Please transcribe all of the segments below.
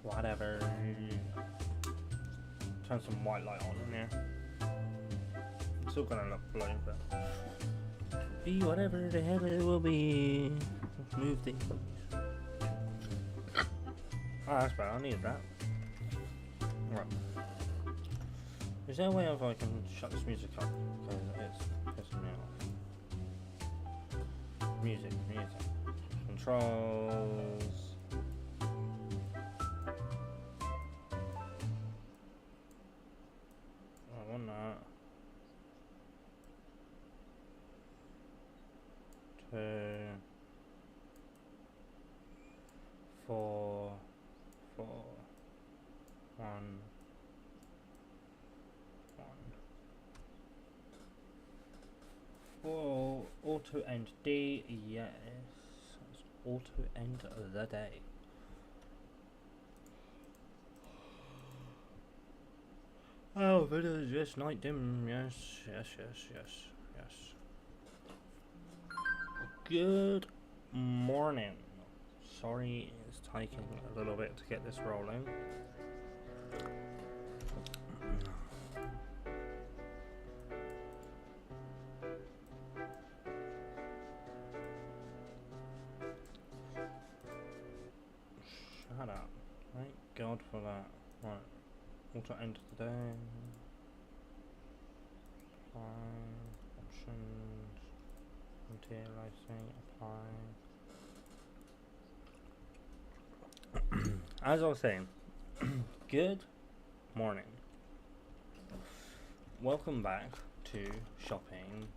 Whatever. Turn some white light on in here. It's still gonna look blue, but be whatever the hell it will be. Let's move things. Oh, that's better. I needed that. Right. Is there a way of I can shut this music up? Because it's pissing me off. Music. Controls. I want that. 2, 4, 1. For auto end D, yes. It's auto end the day. Oh, but it's just night dim. Yes. Good morning. Sorry, it's taking a little bit to get this rolling. Shut up. Thank God for that. Right. Auto end of the day. Apply. Options. Materializing. Apply. As I was saying, good morning. Welcome back to shopping.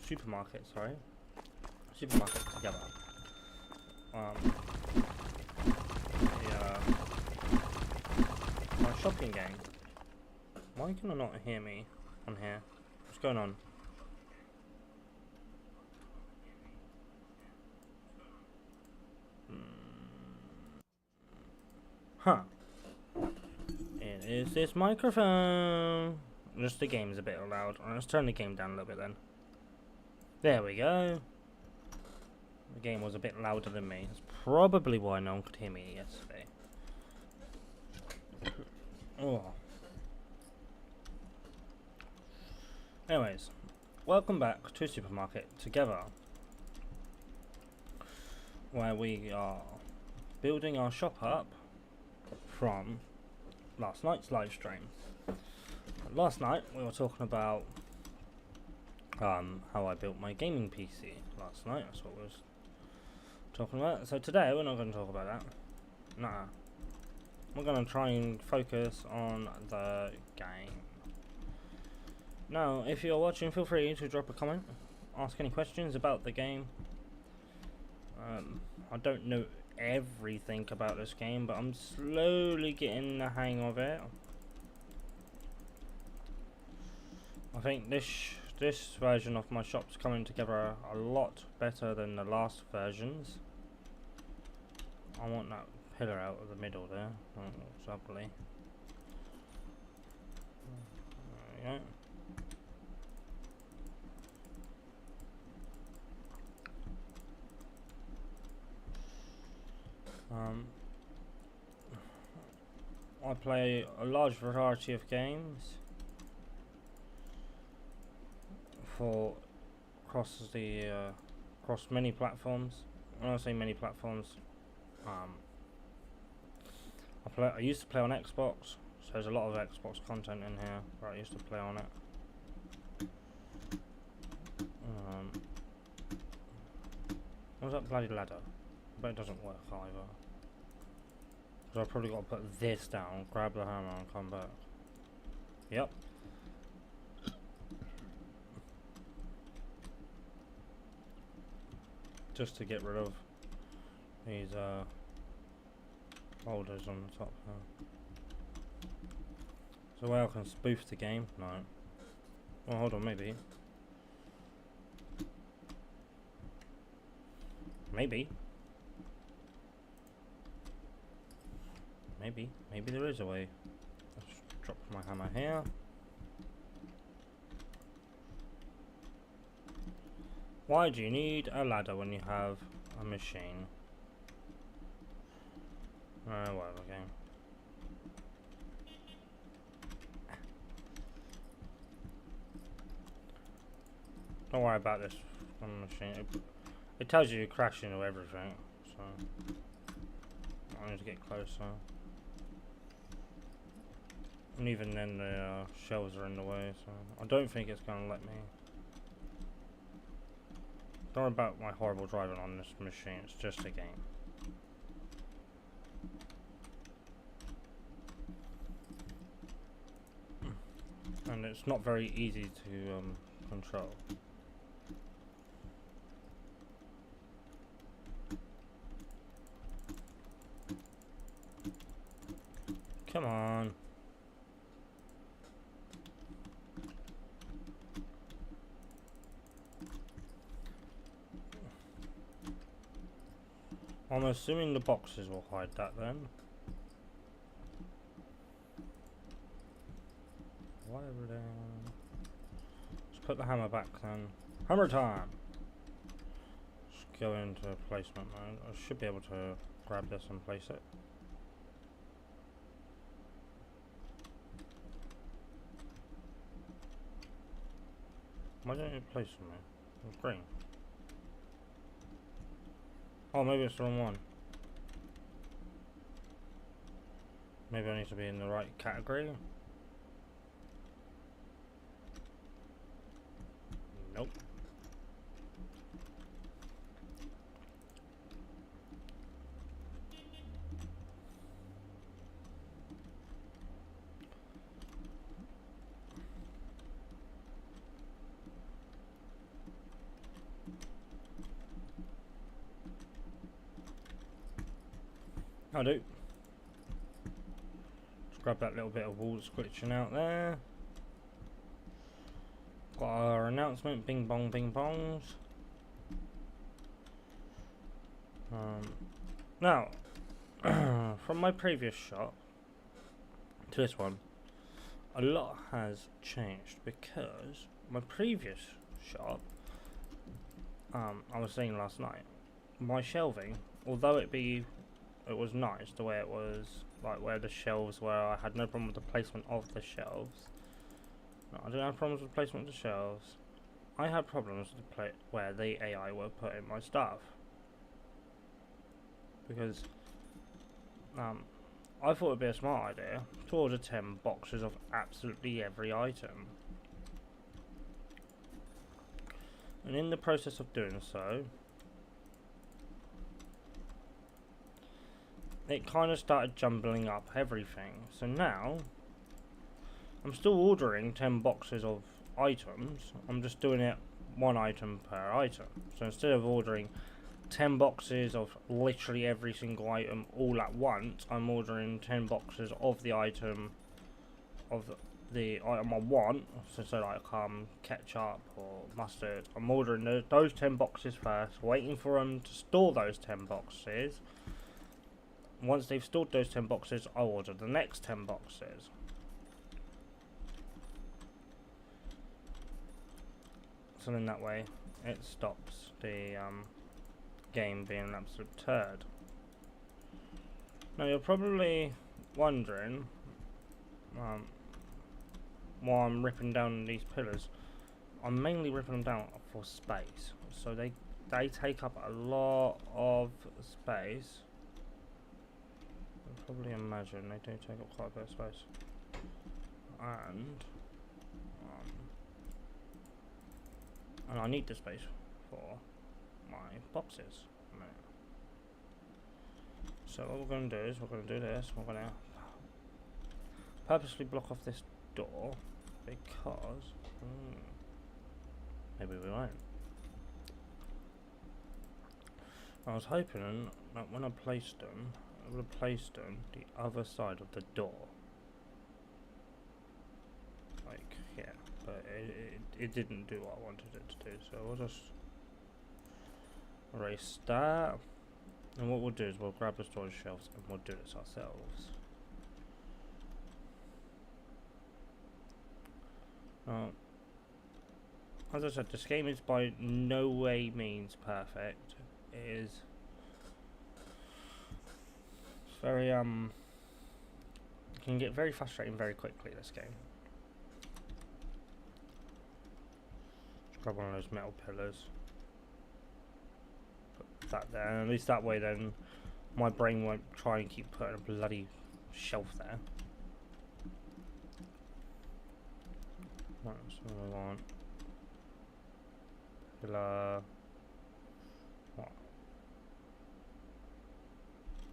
Supermarket together. My shopping game. Why can I not hear me on here? What's going on? Huh. It is this microphone. Just the game's a bit loud. Let's turn the game down a little bit then. There we go. The game was a bit louder than me. That's probably why no one could hear me yesterday. Oh. Anyways, welcome back to Supermarket Together, where we are building our shop up from last night's live stream. Last night we were talking about how I built my gaming PC last night. That's what we was talking about. So today we're not going to talk about that. Nah. We're going to try and focus on the game. Now, if you're watching, feel free to drop a comment, ask any questions about the game. I don't know everything about this game, but I'm slowly getting the hang of it. I think this version of my shop's coming together a lot better than the last versions. I want that pillar out of the middle there. Oh, it's ugly. There we go. I play a large variety of games for across many platforms. When I say many platforms, I used to play on Xbox, so there's a lot of Xbox content in here where I used to play on it. What's that bloody ladder? But it doesn't work either. So I've probably got to put this down, grab the hammer and come back. Yep. Just to get rid of these holders on the top there. So a way I can spoof the game? No. Well, hold on, maybe. Maybe there is a way. Let's drop my hammer here. Why do you need a ladder when you have a machine? Whatever, game. Don't worry about this machine. It tells you you're crashing into everything, so I need to get closer. And even then, the shelves are in the way, so I don't think it's going to let me. Don't worry about my horrible driving on this machine, it's just a game. And it's not very easy to control. Come on. I'm assuming the boxes will hide that then. Whatever then. Let's put the hammer back then. Hammer time! Just go into placement mode. I should be able to grab this and place it. Why don't you place it, man? It's green. Oh, maybe it's the wrong one. Maybe I need to be in the right category. Nope. I do. Let's grab that little bit of wall glitching out there. Got our announcement, bing bong bing bongs. Now, from my previous shop to this one, a lot has changed because my previous shop, I was saying last night, my shelving, although it was nice the way it was, like where the shelves were, I had no problem with the placement of the shelves. No, I didn't have problems with placement of the shelves. I had problems with where the AI were putting my stuff. Because I thought it'd be a smart idea to order 10 boxes of absolutely every item. And in the process of doing so, it kind of started jumbling up everything. So now, I'm still ordering 10 boxes of items, I'm just doing it one item per item. So instead of ordering 10 boxes of literally every single item all at once, I'm ordering 10 boxes of the item I want. So like ketchup or mustard, I'm ordering those 10 boxes first, waiting for them to store those 10 boxes. Once they've stored those 10 boxes, I'll order the next 10 boxes. So in that way, it stops the game being an absolute turd. Now you're probably wondering why I'm ripping down these pillars. I'm mainly ripping them down for space. So they take up a lot of space. Probably imagine they do take up quite a bit of space, and I need the space for my boxes. So what we're going to do is we're going to do this. We're going to purposely block off this door because maybe we won't. I was hoping that when I placed them, I would have placed them the other side of the door, like here, but it didn't do what I wanted it to do, so we'll just erase that, and what we'll do is we'll grab the storage shelves and we'll do this ourselves. As I said, this game is by no way means perfect. It is very it can get very frustrating very quickly, this game. Just grab one of those metal pillars. Put that there, and at least that way then my brain won't try and keep putting a bloody shelf there. Right, so we want pillar, what,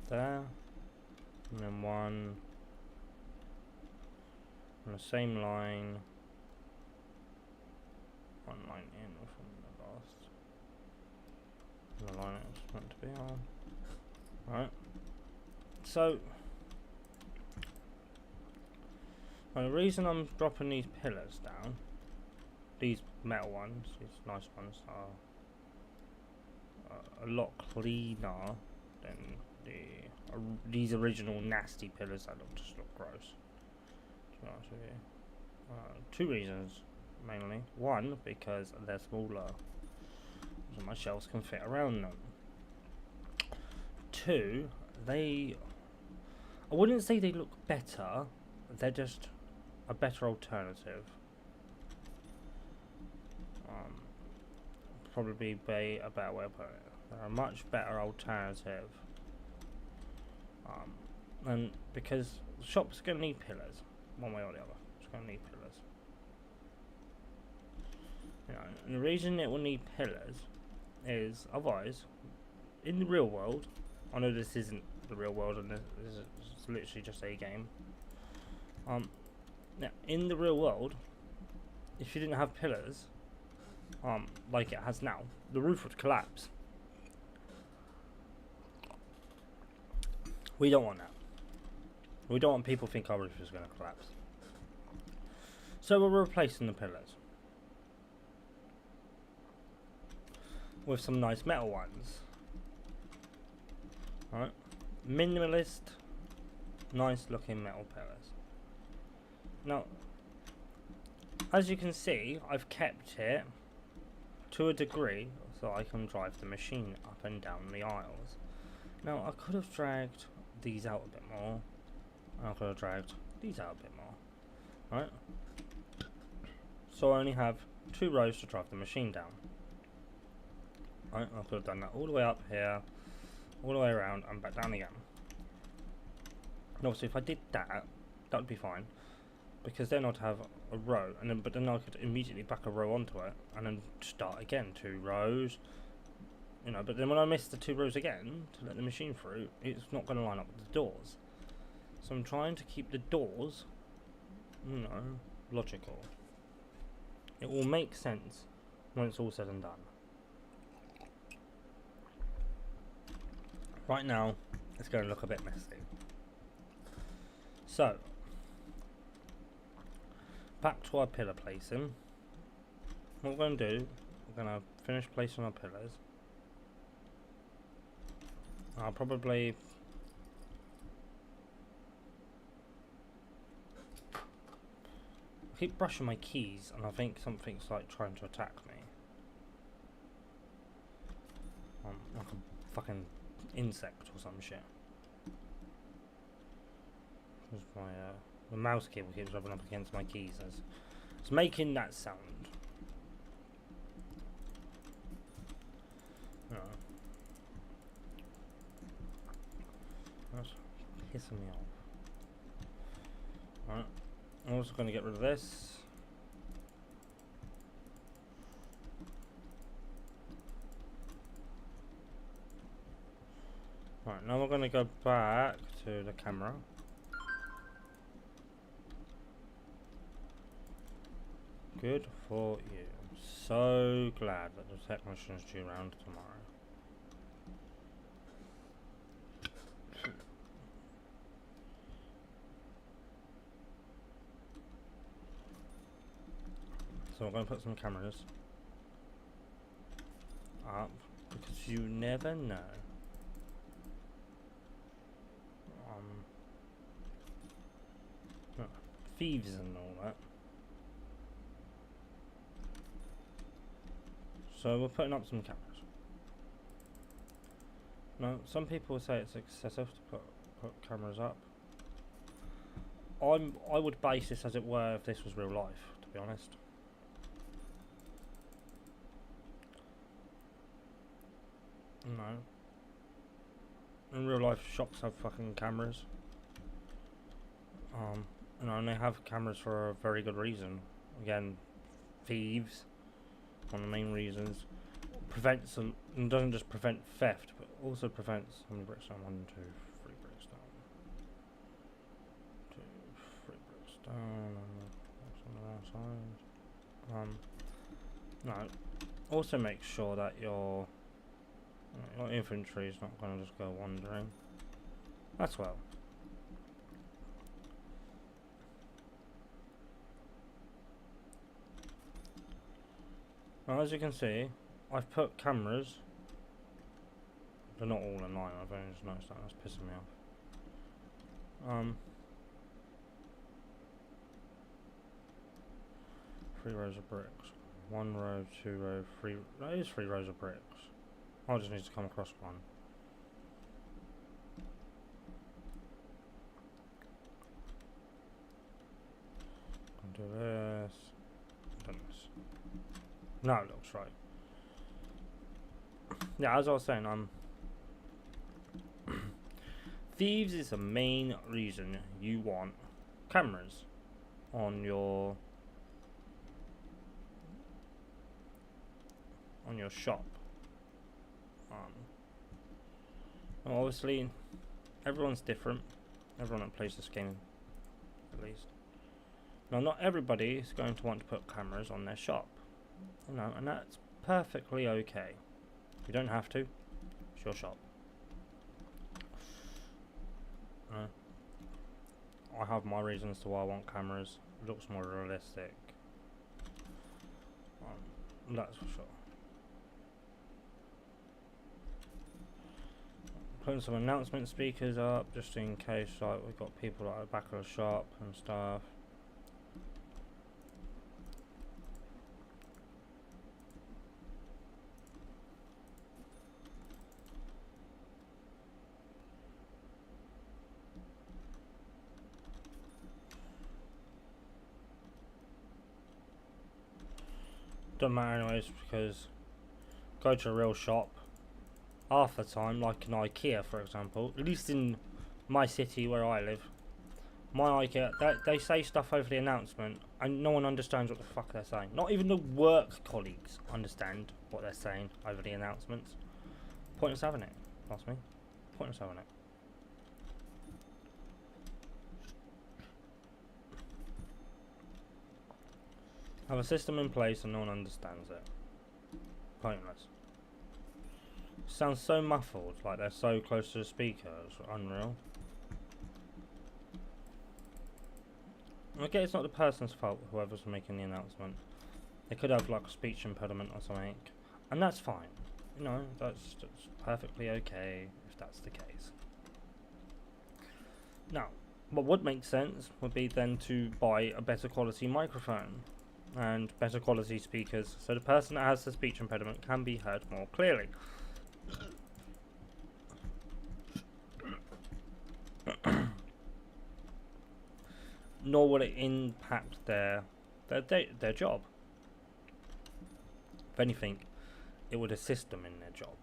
there, and then one on the same line, one line in from the last, and the line it's meant to be on. Right, so the reason I'm dropping these pillars down, these metal ones, these nice ones, are a lot cleaner than these original nasty pillars that just look gross. To be honest with you. Two reasons mainly. One, because they're smaller, so my shelves can fit around them. Two, I wouldn't say they look better, they're just a better alternative. Probably be a better way of putting it. They're a much better alternative. And because the shop's going to need pillars, one way or the other. It's going to need pillars. You know, and the reason it will need pillars is otherwise, in the real world, I know this isn't the real world and this is literally just a game. Now, in the real world, if you didn't have pillars, like it has now, the roof would collapse. We don't want that. We don't want people to think our roof is going to collapse. So we're replacing the pillars with some nice metal ones. Alright, minimalist, nice looking metal pillars. Now, as you can see, I've kept it to a degree so I can drive the machine up and down the aisles. Now, I could have dragged these out a bit more, and I could have dragged these out a bit more. Right? So I only have 2 rows to drive the machine down. Right? I could have done that all the way up here, all the way around, and back down again. And obviously, if I did that, that would be fine, because then I'd have a row, and then but I could immediately back a row onto it, and then start again, 2 rows. You know, but then when I miss the 2 rows again to let the machine through, it's not going to line up with the doors. So I'm trying to keep the doors, you know, logical. It will make sense when it's all said and done. Right now, it's going to look a bit messy. So, back to our pillar placing. What we're going to do, we're going to finish placing our pillars. I'll probably keep brushing my keys, and I think something's like trying to attack me. Like a fucking insect or some shit. My the mouse cable keeps rubbing up against my keys. It's making that sound. That's pissing me off. Alright, I'm also going to get rid of this. Right, now we're going to go back to the camera. Good for you. So glad that the technician's due round tomorrow. So we're going to put some cameras up, because you never know. Thieves and all that. So we're putting up some cameras. Now, some people say it's excessive to put put cameras up. I would base this as it were if this was real life, to be honest. No. In real life, shops have fucking cameras. You know, and they have cameras for a very good reason. Again, thieves, one of the main reasons. Prevents and doesn't just prevent theft, but also prevents how many bricks down? 1, 2, 3 bricks down. 2, 3 bricks down. That's on the outside. No. Also make sure that your infantry is not going to just go wandering. That's well. Now, as you can see, I've put cameras. They're not all in line. I've only just noticed that. That's pissing me off. 3 rows of bricks. 1 row, 2 row, 3. That is 3 rows of bricks. I just need to come across one. Do this. Done this. No, it looks right. Yeah, as I was saying, thieves is the main reason you want cameras on your shop. Obviously, everyone's different. Everyone that plays this game, at least. Now, not everybody is going to want to put cameras on their shop, you know, and that's perfectly okay. You don't have to. It's your shop. I have my reasons to why I want cameras. It looks more realistic. That's for sure. Putting some announcement speakers up just in case, like, we've got people at the back of the shop and stuff. Doesn't matter anyways, because go to a real shop half the time, like an IKEA for example, at least in my city where I live, my IKEA, they say stuff over the announcement and no one understands what the fuck they're saying. Not even the work colleagues understand what they're saying over the announcements. Pointless having it, that's me. Pointless having it. Have a system in place and no one understands it. Pointless. Sounds so muffled, like they're so close to the speaker. It's unreal. Okay, it's not the person's fault, whoever's making the announcement. They could have like a speech impediment or something, and that's fine. You know, that's perfectly okay if that's the case. Now, what would make sense would be then to buy a better quality microphone and better quality speakers, so the person that has the speech impediment can be heard more clearly. Nor will it impact their job. If anything, it would assist them in their job.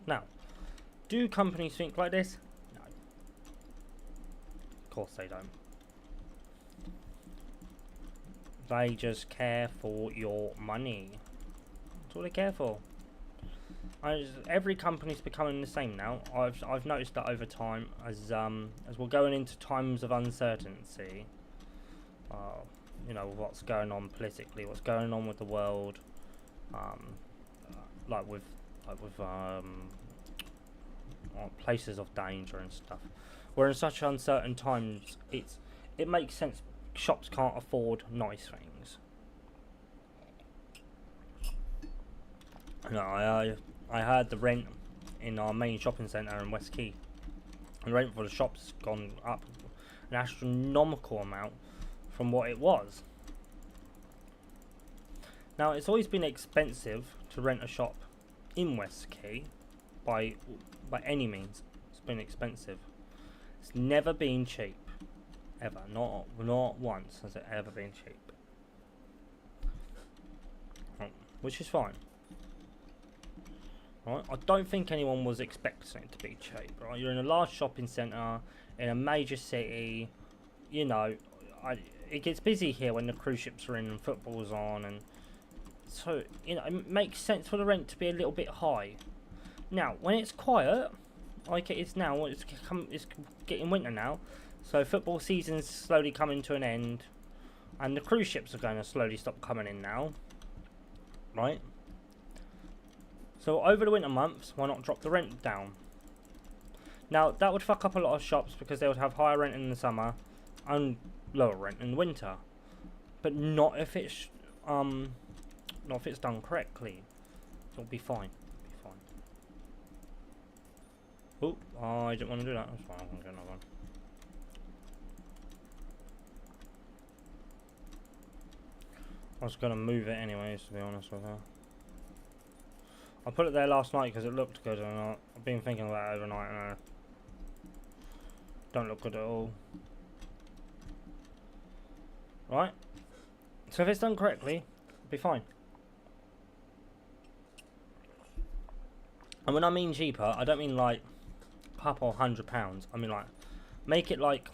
Now, do companies think like this? No. Of course they don't. They just care for your money. That's all they care for. Every company's becoming the same now. I've noticed that over time, as we're going into times of uncertainty. You know, what's going on politically, what's going on with the world, like with places of danger and stuff. We're in such uncertain times. It makes sense. Shops can't afford nice things. No, I heard the rent in our main shopping centre in West Quay. The rent for the shop's gone up an astronomical amount from what it was. Now, it's always been expensive to rent a shop in West Quay by any means. It's been expensive. It's never been cheap, ever. Not once has it ever been cheap. Which is fine. Right? I don't think anyone was expecting it to be cheap. Right? You're in a large shopping centre in a major city. You know, it gets busy here when the cruise ships are in and football's on, and so you know it makes sense for the rent to be a little bit high. Now, when it's quiet, like it is now, it's getting winter now, so football season's slowly coming to an end, and the cruise ships are going to slowly stop coming in now. Right? So over the winter months, why not drop the rent down? Now that would fuck up a lot of shops because they would have higher rent in the summer and lower rent in the winter, but not if it's done correctly. It'll be fine. Oh, I didn't want to do that. That's fine. I'm gonna get another one. I was gonna move it anyways, to be honest with you. I put it there last night because it looked good, and I've been thinking about it overnight, and it don't look good at all. Right? So if it's done correctly, it'll be fine. And when I mean cheaper, I don't mean like a couple £100. I mean like make it like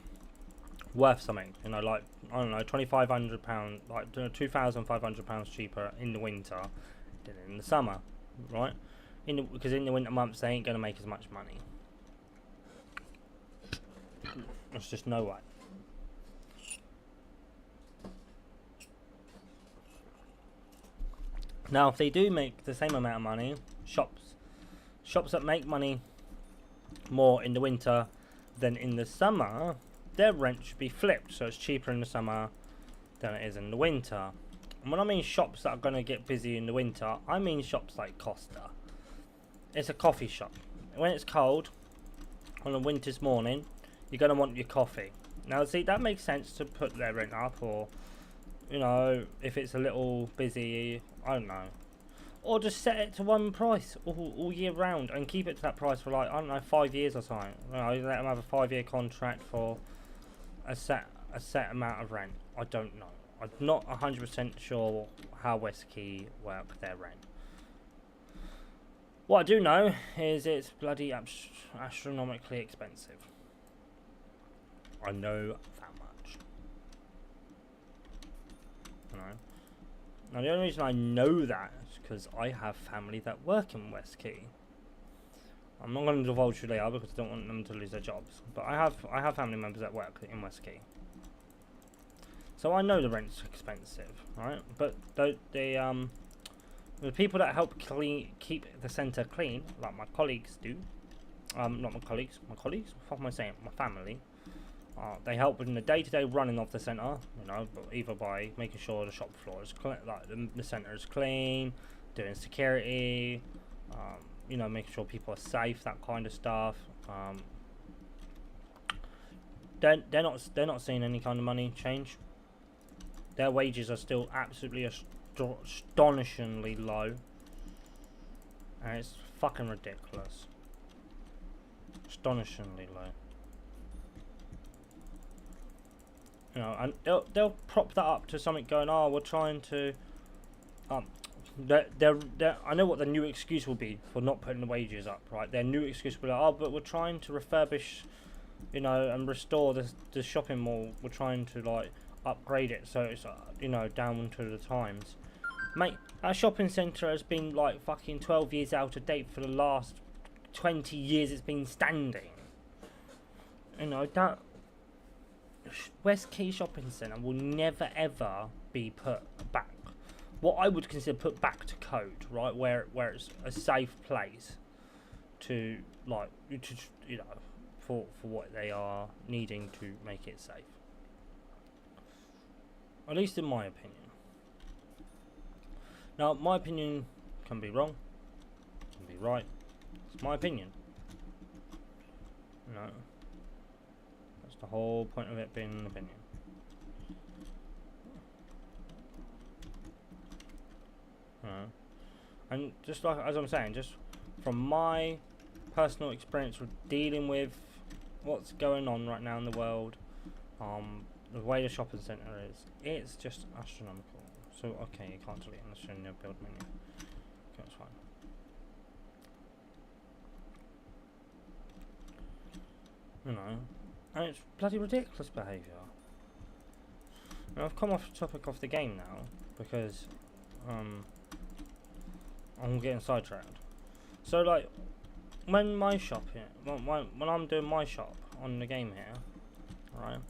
worth something. You know, like I don't know, £2,500, like £2,500 cheaper in the winter than in the summer, right? Because in the winter months they ain't gonna make as much money. There's just no way. Now, if they do make the same amount of money, shops that make money more in the winter than in the summer, their rent should be flipped, so it's cheaper in the summer than it is in the winter. And when I mean shops that are going to get busy in the winter, I mean shops like Costa. It's a coffee shop. When it's cold, on a winter's morning, you're going to want your coffee. Now, see, that makes sense to put their rent up, or, you know, if it's a little busy, I don't know. Or just set it to one price all year round and keep it to that price for, like, I don't know, 5 years or something. You know, let them have a 5-year contract for a set amount of rent. I don't know. I'm not 100% sure how West Key work their rent. What I do know is it's bloody astronomically expensive. I know that much. You know? Now the only reason I know that is because I have family that work in West Key. I'm not going to divulge who they are because I don't want them to lose their jobs. But I have family members that work in West Key. So I know the rent's expensive, right? But the people that help keep the centre clean, like my colleagues do, not my colleagues, what am I saying? My family. They help in the day-to-day running of the centre, you know, either by making sure the shop floor is clean, like the centre is clean, doing security, you know, making sure people are safe, that kind of stuff. They're not seeing any kind of money change. Their wages are still absolutely astonishingly low, and it's fucking ridiculous. Astonishingly low. You know, and they'll prop that up to something going, oh, we're trying to, I know what the new excuse will be for not putting the wages up, right? Their new excuse will be like, oh, but we're trying to refurbish, you know, and restore the shopping mall. We're trying to, like, upgrade it so it's, you know, down to the times. Mate, that shopping centre has been, like, fucking 12 years out of date for the last 20 years it's been standing. You know, that West Key Shopping Centre will never ever be put back. What I would consider put back to code, right? Where it's a safe place to, like, you know, for what they are needing to make it safe. At least in my opinion. Now, my opinion can be wrong, can be right. It's my opinion. You know. That's the whole point of it being an opinion. And just like as I'm saying, just from my personal experience with dealing with what's going on right now in the world, the way the shopping centre is, it's just astronomical. So okay, you can't delete unless you're in your build menu. Okay, that's fine. You know, and it's bloody ridiculous behaviour. Now I've come off the topic of the game now because I'm getting sidetracked. So like, when my shop here, when I'm doing my shop on the game here, right?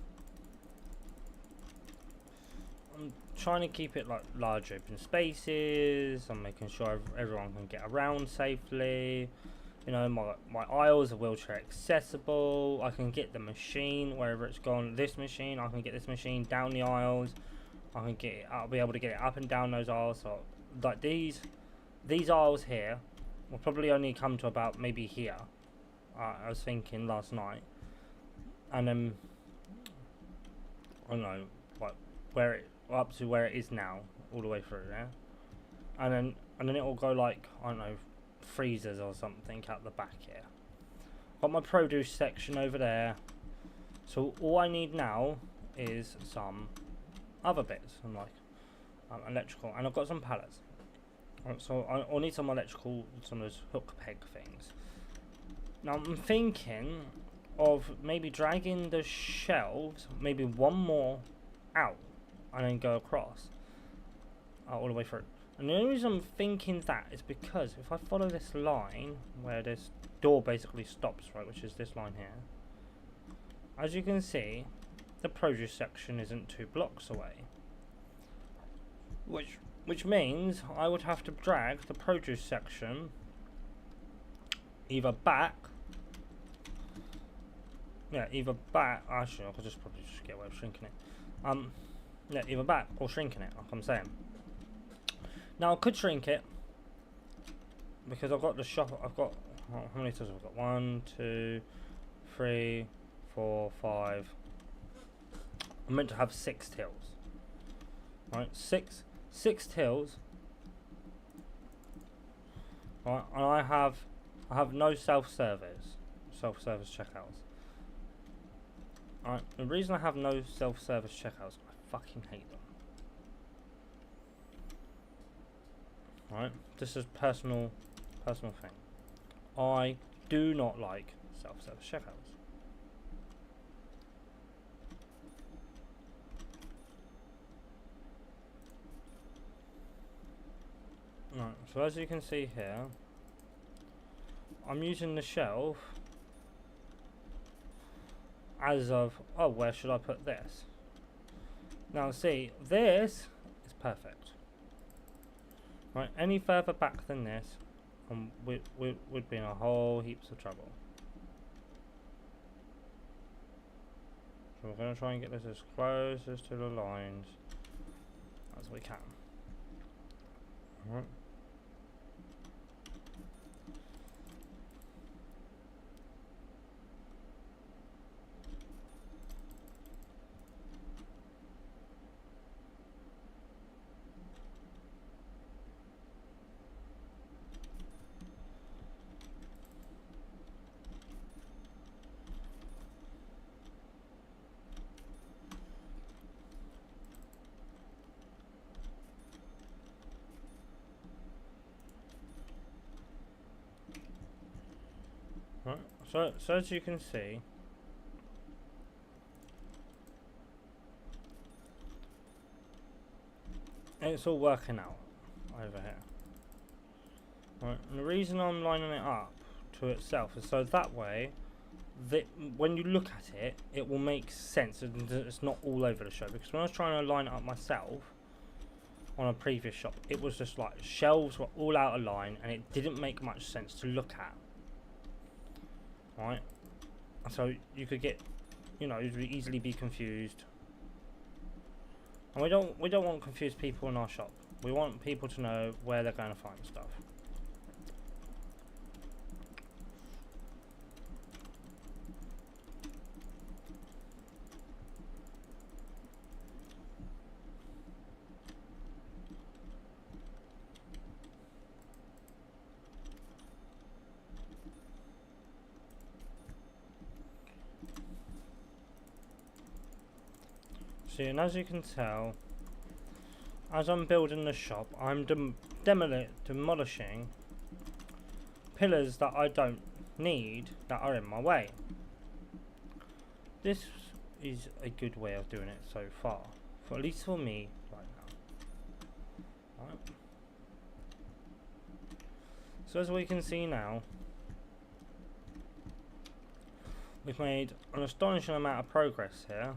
I'm trying to keep it like large open spaces. I'm making sure everyone can get around safely. You know, my aisles are wheelchair accessible. I can get the machine wherever it's gone. This machine, I can get this machine down the aisles. I'll be able to get it up and down those aisles. So like these aisles here will probably only come to about maybe here. I was thinking last night, and then I don't know, like where it up to where it is now, all the way through there, and then it will go like, I don't know, freezers or something out the back here. Got my produce section over there. So all I need now is some other bits, and like electrical, and I've got some pallets. So I'll need some electrical, some of those hook peg things. Now I'm thinking of maybe dragging the shelves, maybe one more out, and then go across all the way through. And the only reason I'm thinking that is because if I follow this line where this door basically stops, right, which is this line here, as you can see, the produce section isn't 2 blocks away, which means I would have to drag the produce section either back. Yeah, either back. Actually, I could just probably just get away with shrinking it. Yeah, either back or shrinking it, like I'm saying. Now I could shrink it because I've got the shop. I've got how many tills have I got? 1, 2, 3, 4, 5. I'm meant to have 6 tills. Right, six tills. Right, and I have no self-service checkouts. Alright, the reason I have no self-service checkouts, I fucking hate them. Alright, this is personal thing. I do not like self-service checkouts. Right, so as you can see here, I'm using the shelf as of, oh, where should I put this? Now see, this is perfect. Right, any further back than this, we'd be in a whole heaps of trouble. So we're going to try and get this as close to the lines as we can. Alright. Right, so as you can see, it's all working out over here. Right, and the reason I'm lining it up to itself is so that way, that when you look at it, it will make sense and it's not all over the show. Because when I was trying to line it up myself on a previous shop, it was just like shelves were all out of line and it didn't make much sense to look at. Right, so you could get, you know, you'd easily be confused, and we don't want confused people in our shop. We want people to know where they're going to find stuff. See, and as you can tell, as I'm building the shop, I'm demolishing pillars that I don't need that are in my way. This is a good way of doing it so far, for at least for me right now. Right. So as we can see now, we've made an astonishing amount of progress here.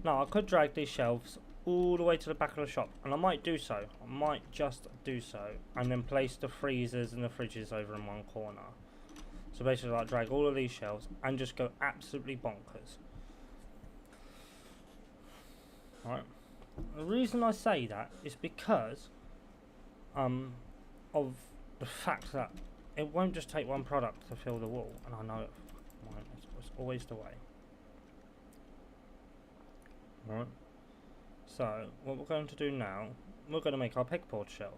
Now I could drag these shelves all the way to the back of the shop, and I might do so. I might just do so, and then place the freezers and the fridges over in one corner. So basically, like, drag all of these shelves and just go absolutely bonkers. Right. The reason I say that is because of the fact that it won't just take one product to fill the wall, and I know it's always the way. Right. So what we're going to do now, we're going to make our pegboard shelves.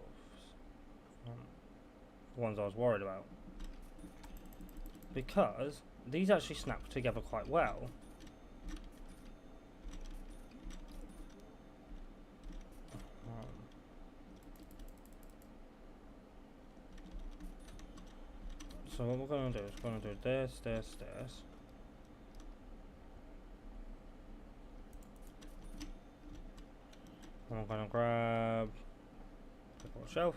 The ones I was worried about, because these actually snap together quite well. So what we're going to do is we're going to do this. And I'm going to grab the shelf.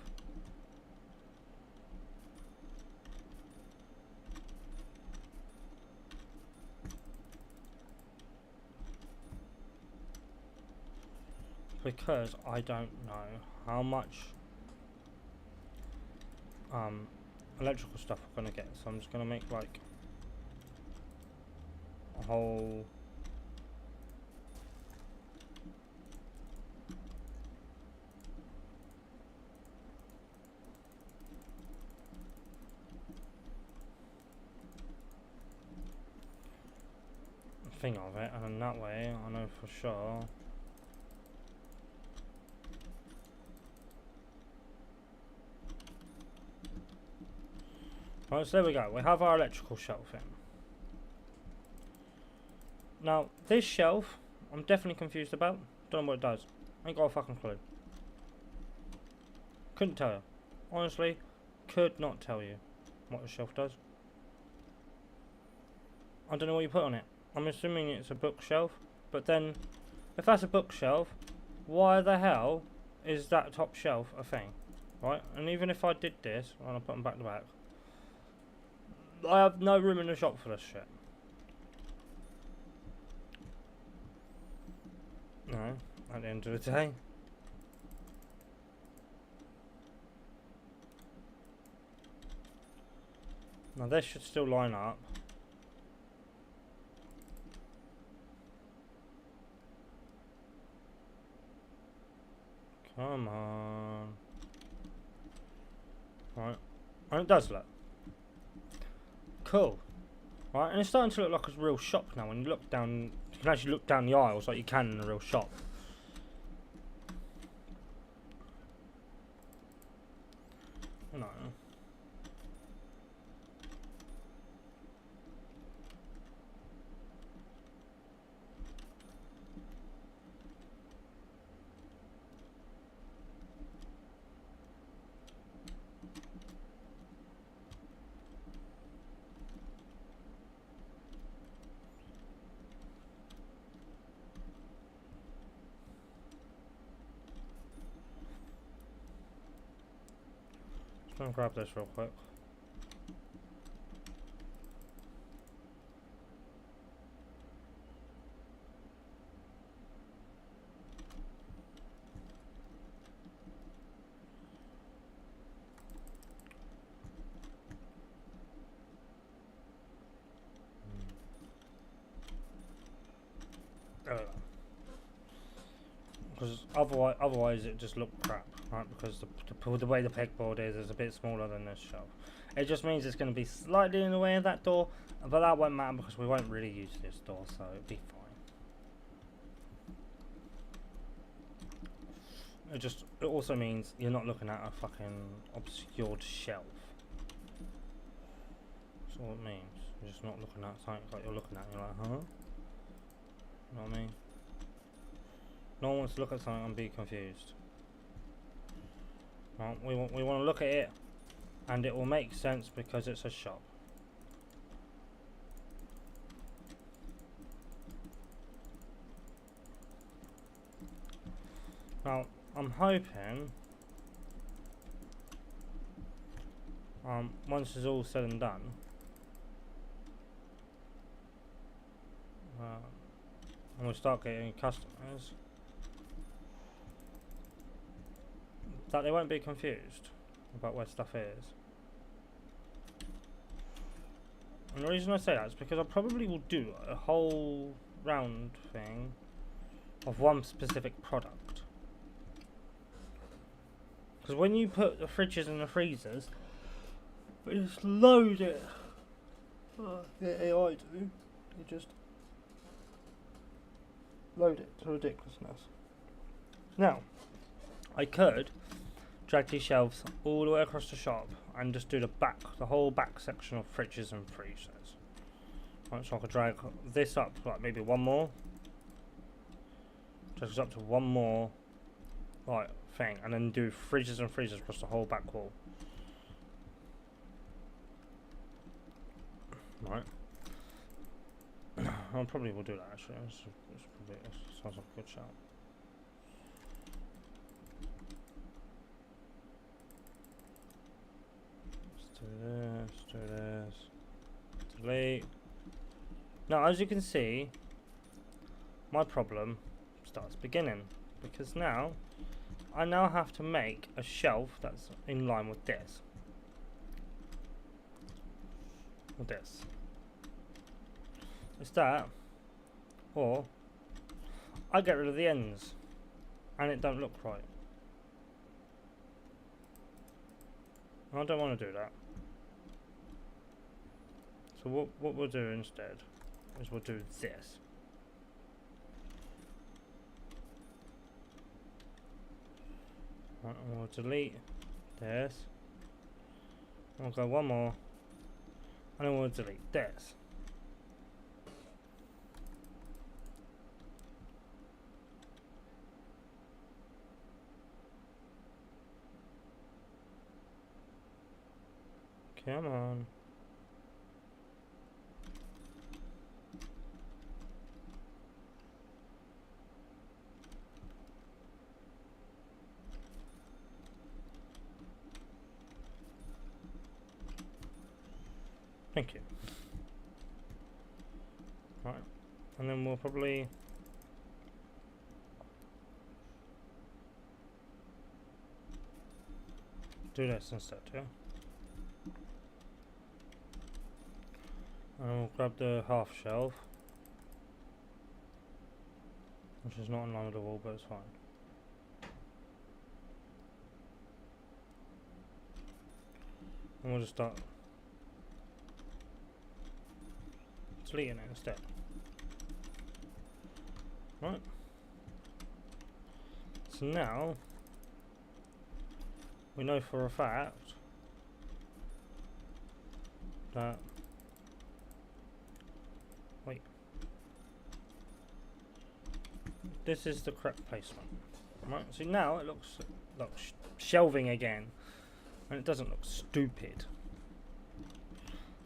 Because I don't know how much electrical stuff we're going to get, so I'm just going to make like a whole thing of it, and in that way I know for sure. Right, so there we go, we have our electrical shelf in. Now this shelf I'm definitely confused about, don't know what it does, ain't got a fucking clue. Couldn't tell you, honestly, could not tell you what the shelf does. I don't know what you put on it. I'm assuming it's a bookshelf, but then if that's a bookshelf, why the hell is that top shelf a thing? Right, and even if I did this, and I'll put them back to back, I have no room in the shop for this shit. No, at the end of the day. Now this should still line up. Come on. Right, and it does look cool. Right, and it's starting to look like a real shop now. When you look down, you can actually look down the aisles like you can in a real shop. You know. Just gonna grab this real quick. Because otherwise it just looked crap, right? Because the way the pegboard is a bit smaller than this shelf. It just means it's going to be slightly in the way of that door, but that won't matter because we won't really use this door, so it'll be fine. It also means you're not looking at a fucking obscured shelf. That's all it means. You're just not looking at something like you're looking at, and you're like, huh? You know what I mean? No one wants to look at something and be confused. Well, we want to look at it, and it will make sense because it's a shop. Now, I'm hoping, once it's all said and done, and we start getting customers, that they won't be confused about where stuff is. And the reason I say that is because I probably will do a whole round thing of one specific product. Because when you put the fridges and the freezers, you just load it. The AI do. You just load it to ridiculousness. Now, I could drag these shelves all the way across the shop and just do the whole back section of fridges and freezers. Right, so I could drag this up like maybe one more. Drag this up to one more like thing, and then do fridges and freezers across the whole back wall. Right. I probably will do that actually. This sounds like a good shout. Do this, delete. Now, as you can see, my problem starts beginning, because now I have to make a shelf that's in line with this. With this. It's that, or I get rid of the ends, and it don't look right. I don't want to do that. So what we'll do instead is we'll do this. Right, and we'll delete this. We'll go one more, and then we'll delete this. Come on. Thank you. Right, and then we'll probably do this instead, yeah? And we'll grab the half shelf, which is not in line with the wall, but it's fine. And we'll just start deleting it instead. Right. So now we know for a fact that this is the correct placement. Right. So now it looks shelving again, and it doesn't look stupid.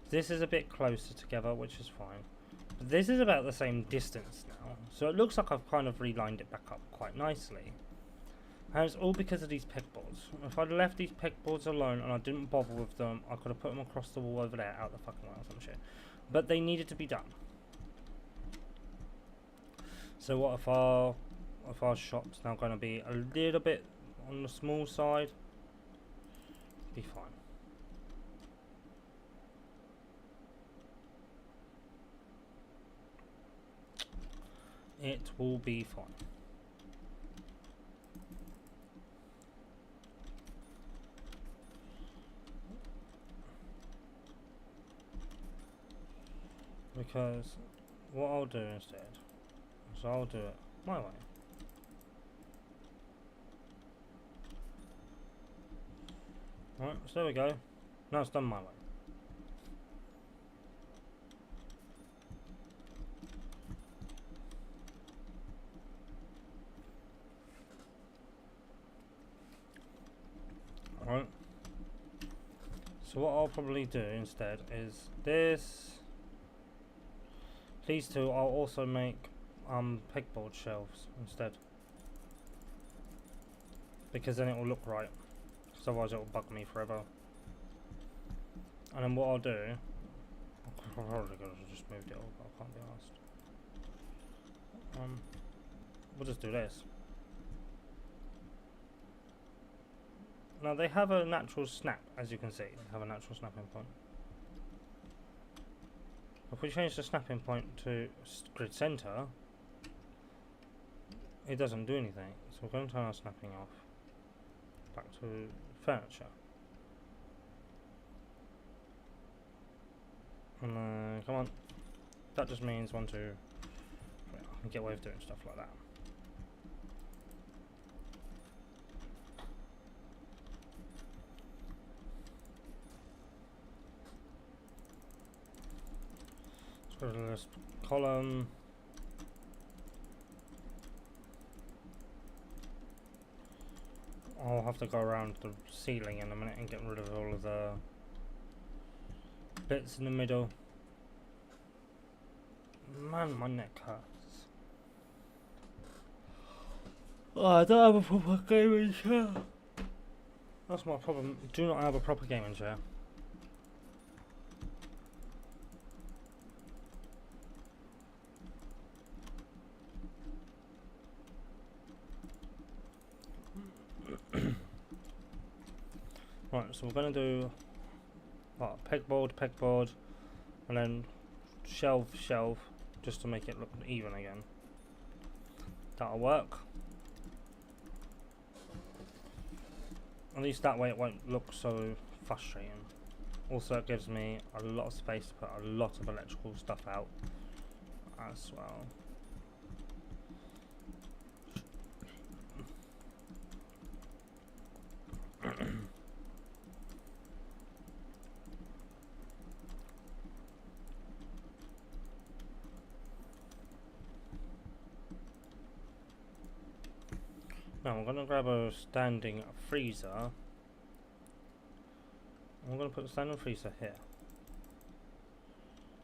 This is a bit closer together, which is fine. But this is about the same distance now, so it looks like I've kind of relined it back up quite nicely. And it's all because of these pegboards. If I'd left these pegboards alone and I didn't bother with them, I could have put them across the wall over there, out the fucking way or some shit. But they needed to be done. So what if our shop's now going to be a little bit on the small side? Be fine. It will be fine. Because what I'll do instead is I'll do it my way. Right, so there we go. Now it's done my way. So what I'll probably do instead is this. These two I'll also make pegboard shelves instead. Because then it will look right. Because otherwise it will bug me forever. And then what I'll do, I'm probably going to just move it all, but I can't be asked. We'll just do this. Now they have a natural snap, as you can see. They have a natural snapping point. If we change the snapping point to grid center, it doesn't do anything. So we're going to turn our snapping off. Back to furniture. And come on. That just means 1, 2, 3. I can get away with doing stuff like that. Let's go to this column. I'll have to go around the ceiling in a minute and get rid of all of the bits in the middle. Man, my neck hurts. Oh, I don't have a proper gaming chair. That's my problem. Do not have a proper gaming chair. Right, so we're going to do what, pegboard, and then shelf, just to make it look even again. That'll work. At least that way it won't look so frustrating. Also, it gives me a lot of space to put a lot of electrical stuff out as well. Now I'm going to grab a standing freezer. I'm going to put the standing freezer here.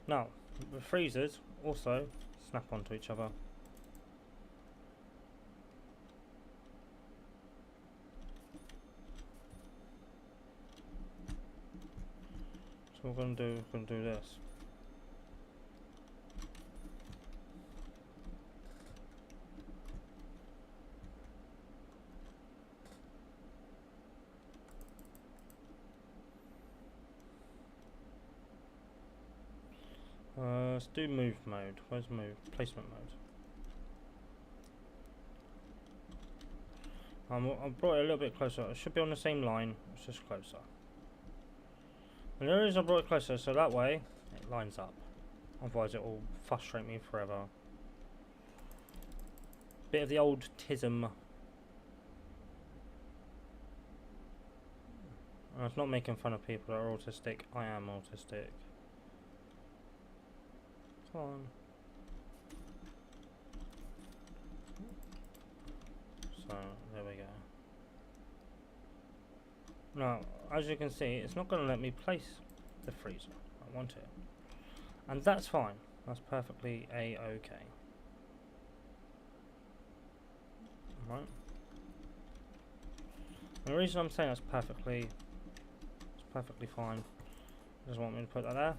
Now, the freezers also snap onto each other. So we're going to do this. Let's do move mode. Where's move? Placement mode. I brought it a little bit closer. It should be on the same line. It's just closer. And the reason I brought it closer so that way it lines up. Otherwise it will frustrate me forever. Bit of the old tism. And it's not making fun of people that are autistic. I am autistic. Come on. So, there we go. Now, as you can see, it's not going to let me place the freezer. I want it. And that's fine. That's perfectly a-okay. Right. And the reason I'm saying it's perfectly fine. Doesn't want me to put that there.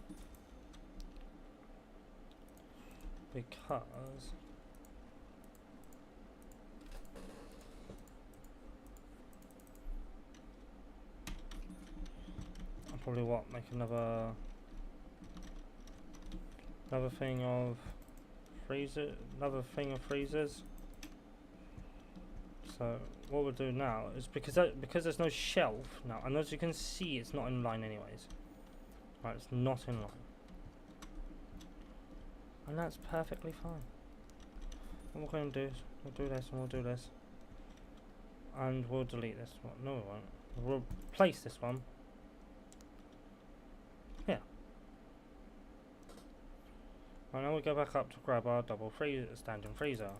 Because I'll probably make another thing of freezers. So what we'll do now is because there's no shelf now, and as you can see, it's not in line anyways. Right, it's not in line. And that's perfectly fine. What we're going to do is we'll do this and we'll do this. And we'll delete this one. No, we won't. We'll replace this one. Here. And now we go back up to grab our double standing freezer.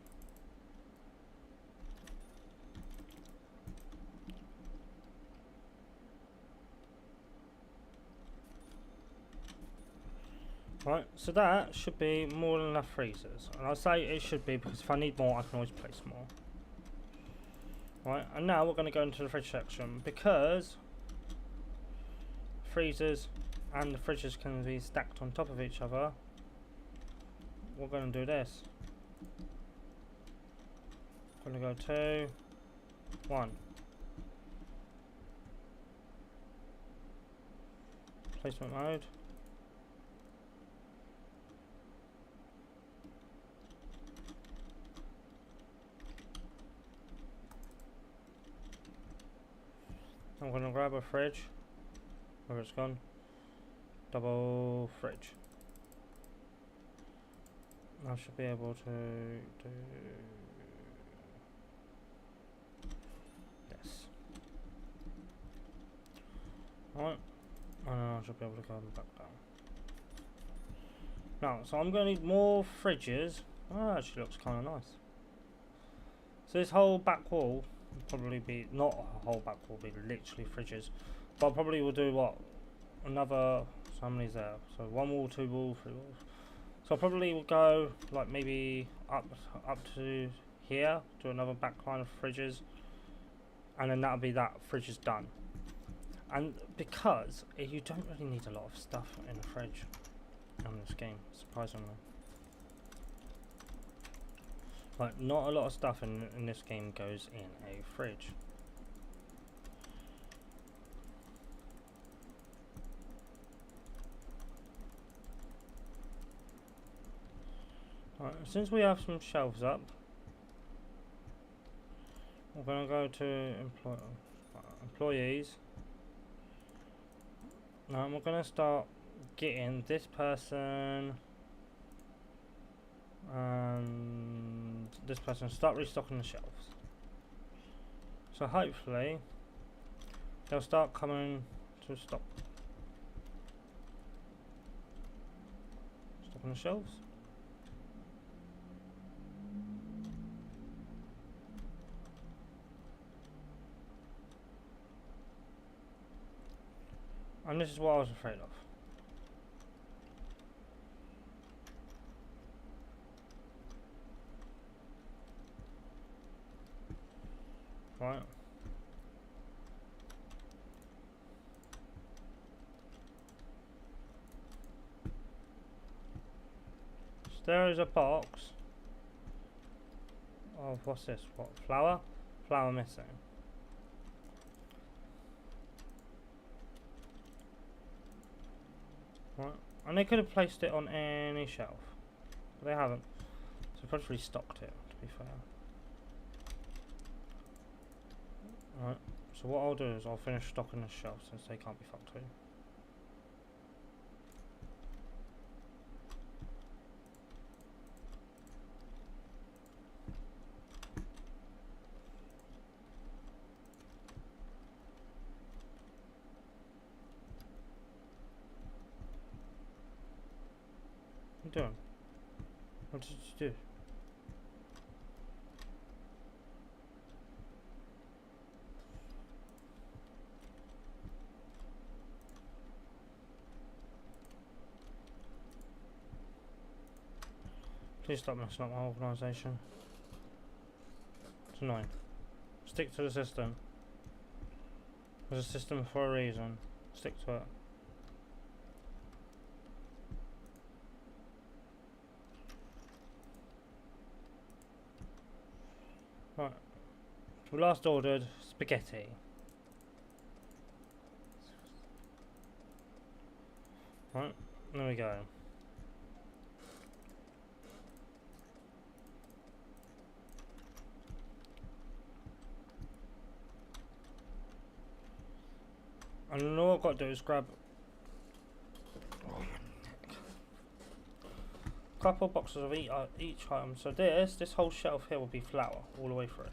Right, so that should be more than enough freezers. And I'll say it should be because if I need more, I can always place more. Right, and now we're going to go into the fridge section because freezers and the fridges can be stacked on top of each other. We're going to do this. Going to go 2, 1. Placement mode. I'm going to grab a fridge. Where it's gone. Double fridge. I should be able to do this. Alright. And then I should be able to go back down. Now, so I'm going to need more fridges. Oh, that actually looks kind of nice. So this whole back wall will probably be, not a whole back wall, will be literally fridges. But I probably will do what? Another, so how many's there? So 1 wall, 2 wall, 3 walls. So I probably will go like maybe up to here, do another back line of fridges. And then that'll be that, fridge is done. And because you don't really need a lot of stuff in the fridge in this game, surprisingly. Like, not a lot of stuff in this game goes in a fridge. Right, since we have some shelves up, we're going to go to employees. Now we're going to start getting this person and this person start restocking the shelves. So hopefully they'll start coming to stocking the shelves. And this is what I was afraid of. Right. So there is a box of, what's this? What? Flour? Flour missing. Right. And they could have placed it on any shelf, but they haven't. So they've probably stocked it, to be fair. Right. So what I'll do is I'll finish stocking the shelf since they can't be fucked with. What are you doing? What did you do? Please stop messing up my organisation. It's annoying. Stick to the system. There's a system for a reason. Stick to it. Right. So we last ordered spaghetti. Right. There we go. And all I've got to do is grab a couple of boxes of each item. So this whole shelf here will be flour all the way through.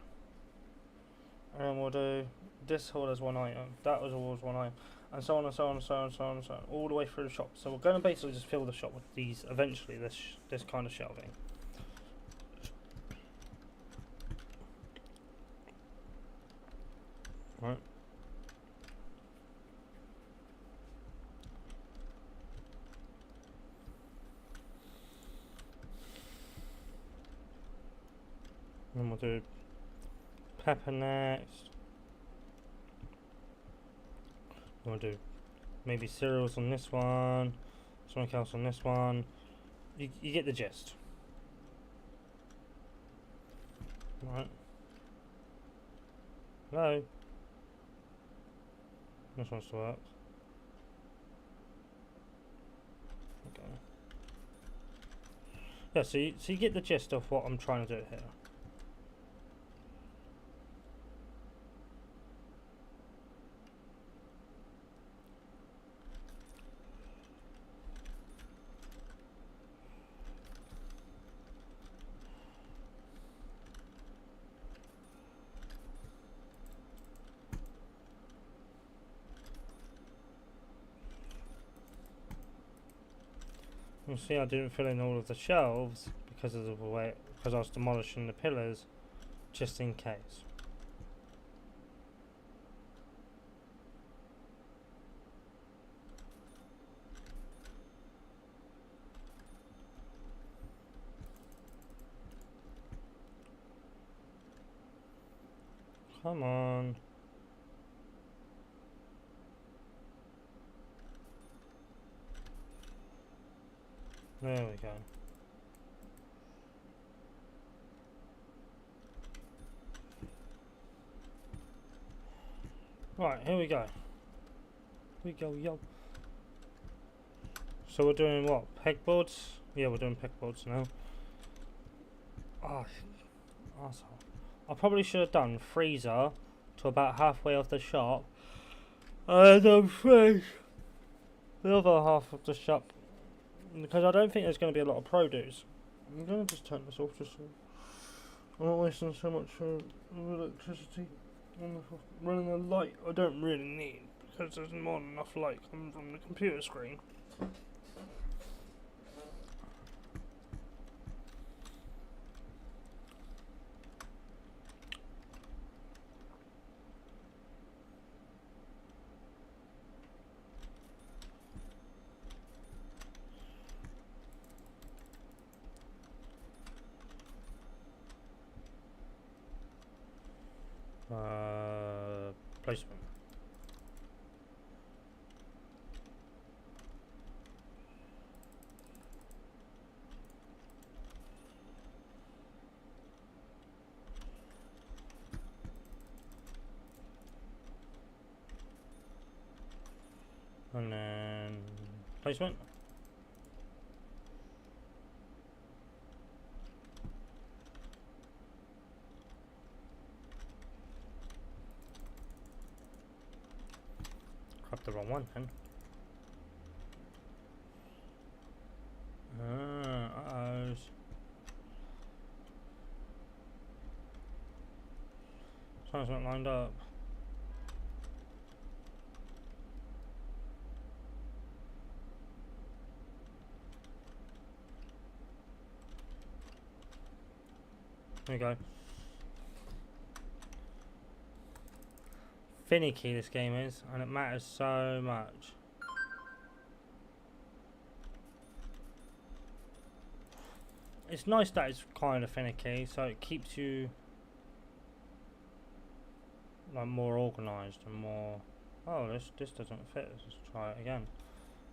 And then we'll do this whole as one item, that was always one item, and so on and so on and so on and so on and so on, all the way through the shop. So we're going to basically just fill the shop with these, eventually, this kind of shelving. Right. we'll do pepper next. We'll do maybe cereals on this one, something else on this one. You get the gist. Right. Hello. This one still works. Okay. Yeah, so you get the gist of what I'm trying to do here. You see, I didn't fill in all of the shelves because of the way, because I was demolishing the pillars, just in case. Come on. There we go. Right, here we go. Here we go, yo. So we're doing what? Pegboards? Yeah, we're doing pegboards now. Oh, asshole. I probably should have done freezer to about halfway off the shop. And then freeze the other half of the shop. Because I don't think there's going to be a lot of produce. I'm going to just turn this off just so I'm not wasting so much electricity on running a light I don't really need, because there's more than enough light coming from the computer screen. Placement. And then placement. The wrong one then. Uh-oh. Something's not lined up. There we go. Finicky this game is, and it matters so much. It's nice that it's kind of finicky, so it keeps you like more organised and more. Oh, this doesn't fit. Let's try it again,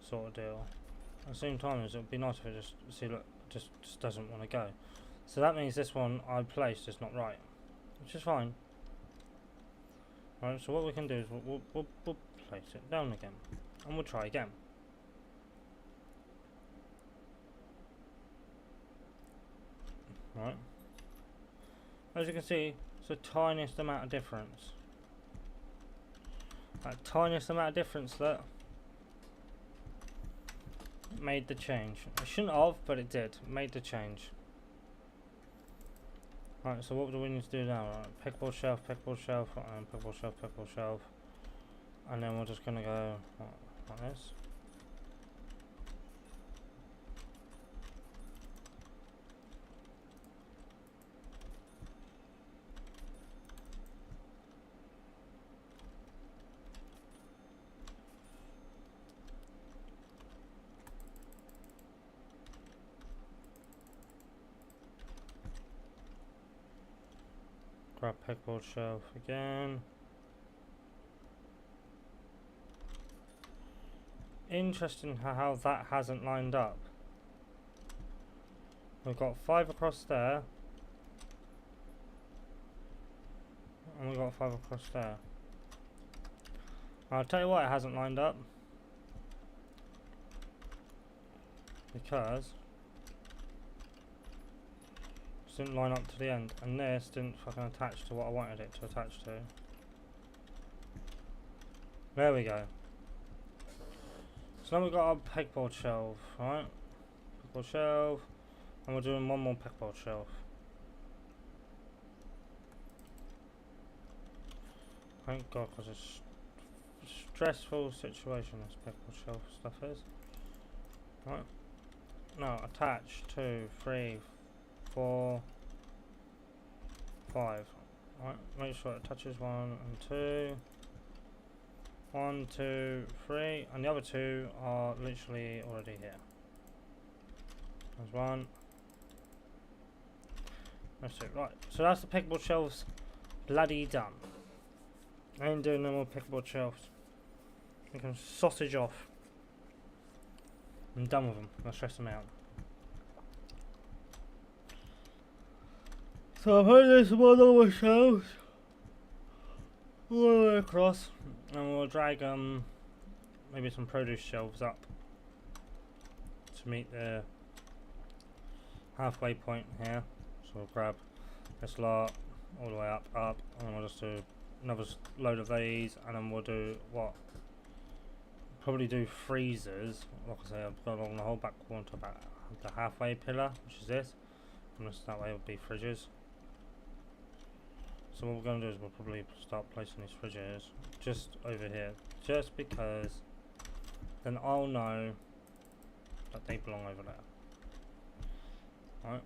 sort of deal. At the same time, it would be nice if it just doesn't want to go. So that means this one I placed is not right, which is fine. Right, so what we can do is we'll place it down again, and we'll try again. Right. As you can see, it's the tiniest amount of difference. That tiniest amount of difference that made the change. It shouldn't have, but it did. It made the change. Right, so what do we need to do now? Right, pegboard shelf, and pegboard shelf, and then we're just gonna go like this. Grab pegboard shelf again. Interesting how that hasn't lined up. We've got 5 across there. And we've got 5 across there. I'll tell you why it hasn't lined up. Because it didn't line up to the end. And this didn't fucking attach to what I wanted it to attach to. There we go. So now we've got our pegboard shelf, right? Pegboard shelf. And we're doing one more pegboard shelf. Thank God, because it's a stressful situation this pegboard shelf stuff is. Right. Now attach 2, 3, 4, 5. Right. Make sure it touches 1 and 2. 1, 2, 3, and the other 2 are literally already here. There's 1. That's 2. Right. So that's the pegboard shelves bloody done. I ain't doing no more pegboard shelves. I can sausage off. I'm done with them. I'll stress them out. So I'll put this one on my shelves all the way across, and we'll drag maybe some produce shelves up to meet the halfway point here. So we'll grab this lot all the way up, and then we'll just do another load of these, and then we'll do what? Probably do freezers. Like I say, I've got along the whole back wall to about the halfway pillar, which is this. And just that way it'll be fridges. So what we're going to do is we'll probably start placing these fridges just over here, just because then I'll know that they belong over there. Alright.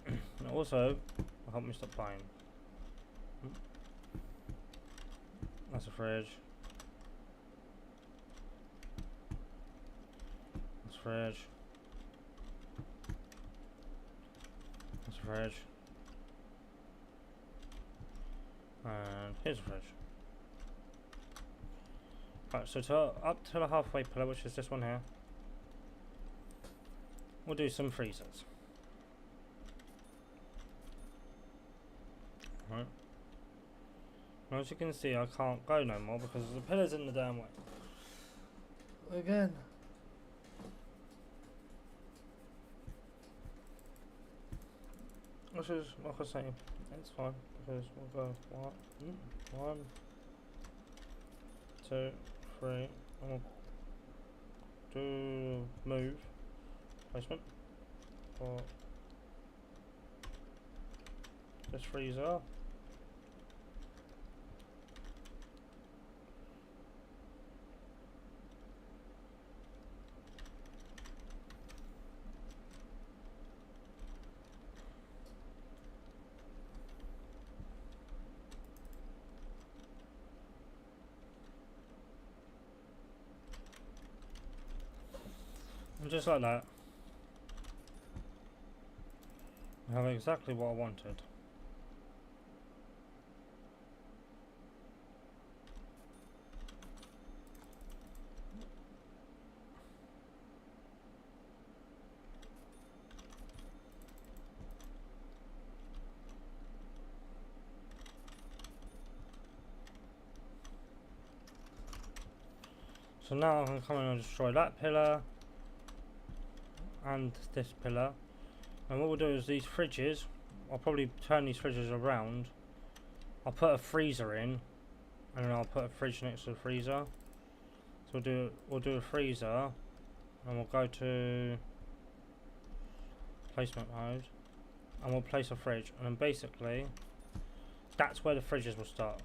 And also, will help me stop buying. That's a fridge. That's a fridge. That's a fridge. And here's a fridge. Right, so up to the halfway pillar, which is this one here, we'll do some freezers. Right. Now, as you can see, I can't go no more because the pillar's in the damn way. Again. Which is, like I say, it's fine because we'll go 1, 2, 3, and we'll do move placement for this freezer. And just like that, I have exactly what I wanted. So now I can come in and destroy that pillar and this pillar, and what we'll do is these fridges, I'll probably turn these fridges around, I'll put a freezer in, and then I'll put a fridge next to the freezer. So we'll do a freezer, and we'll go to placement mode, and we'll place a fridge, and then basically that's where the fridges will start.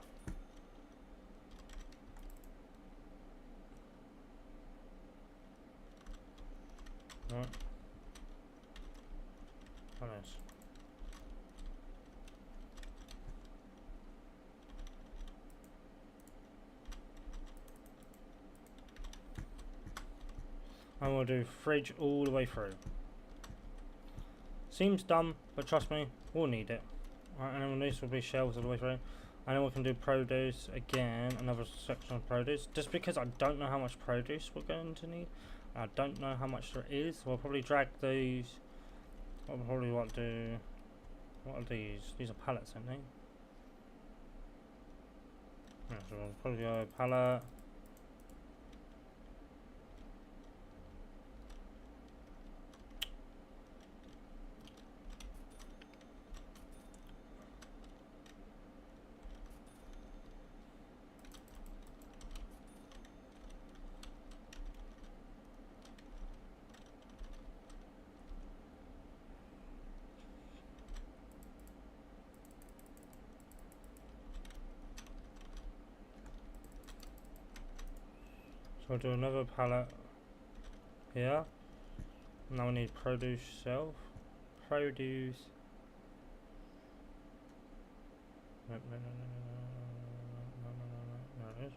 Right. Nice. And we'll do fridge all the way through. Seems dumb, but trust me, we'll need it. Right, and then these will be shelves all the way through. And then we can do produce again, another section of produce. Just because I don't know how much produce we're going to need. I don't know how much there is. So we'll probably drag these. What we'll probably want to do. What are these? These are pallets, aren't they? Yeah, so we'll probably go pallet. So we'll do another pallet here. Now we need produce shelf. Produce. No, no, no, no, no, no, no, no, no, no, no, it is.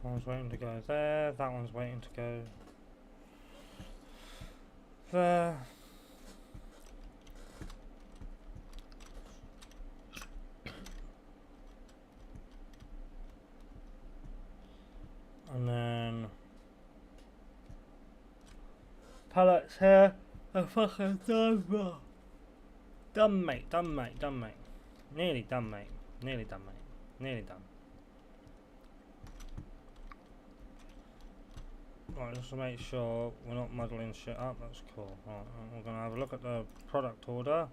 That one's waiting to go there, that one's waiting to go there. And then pallets here. I'm fucking done, bro. Done, mate, done, mate, done, mate. Nearly done, mate. Nearly done, mate. Nearly done. Right, just to make sure we're not muddling shit up, that's cool. Right, we're going to have a look at the product order.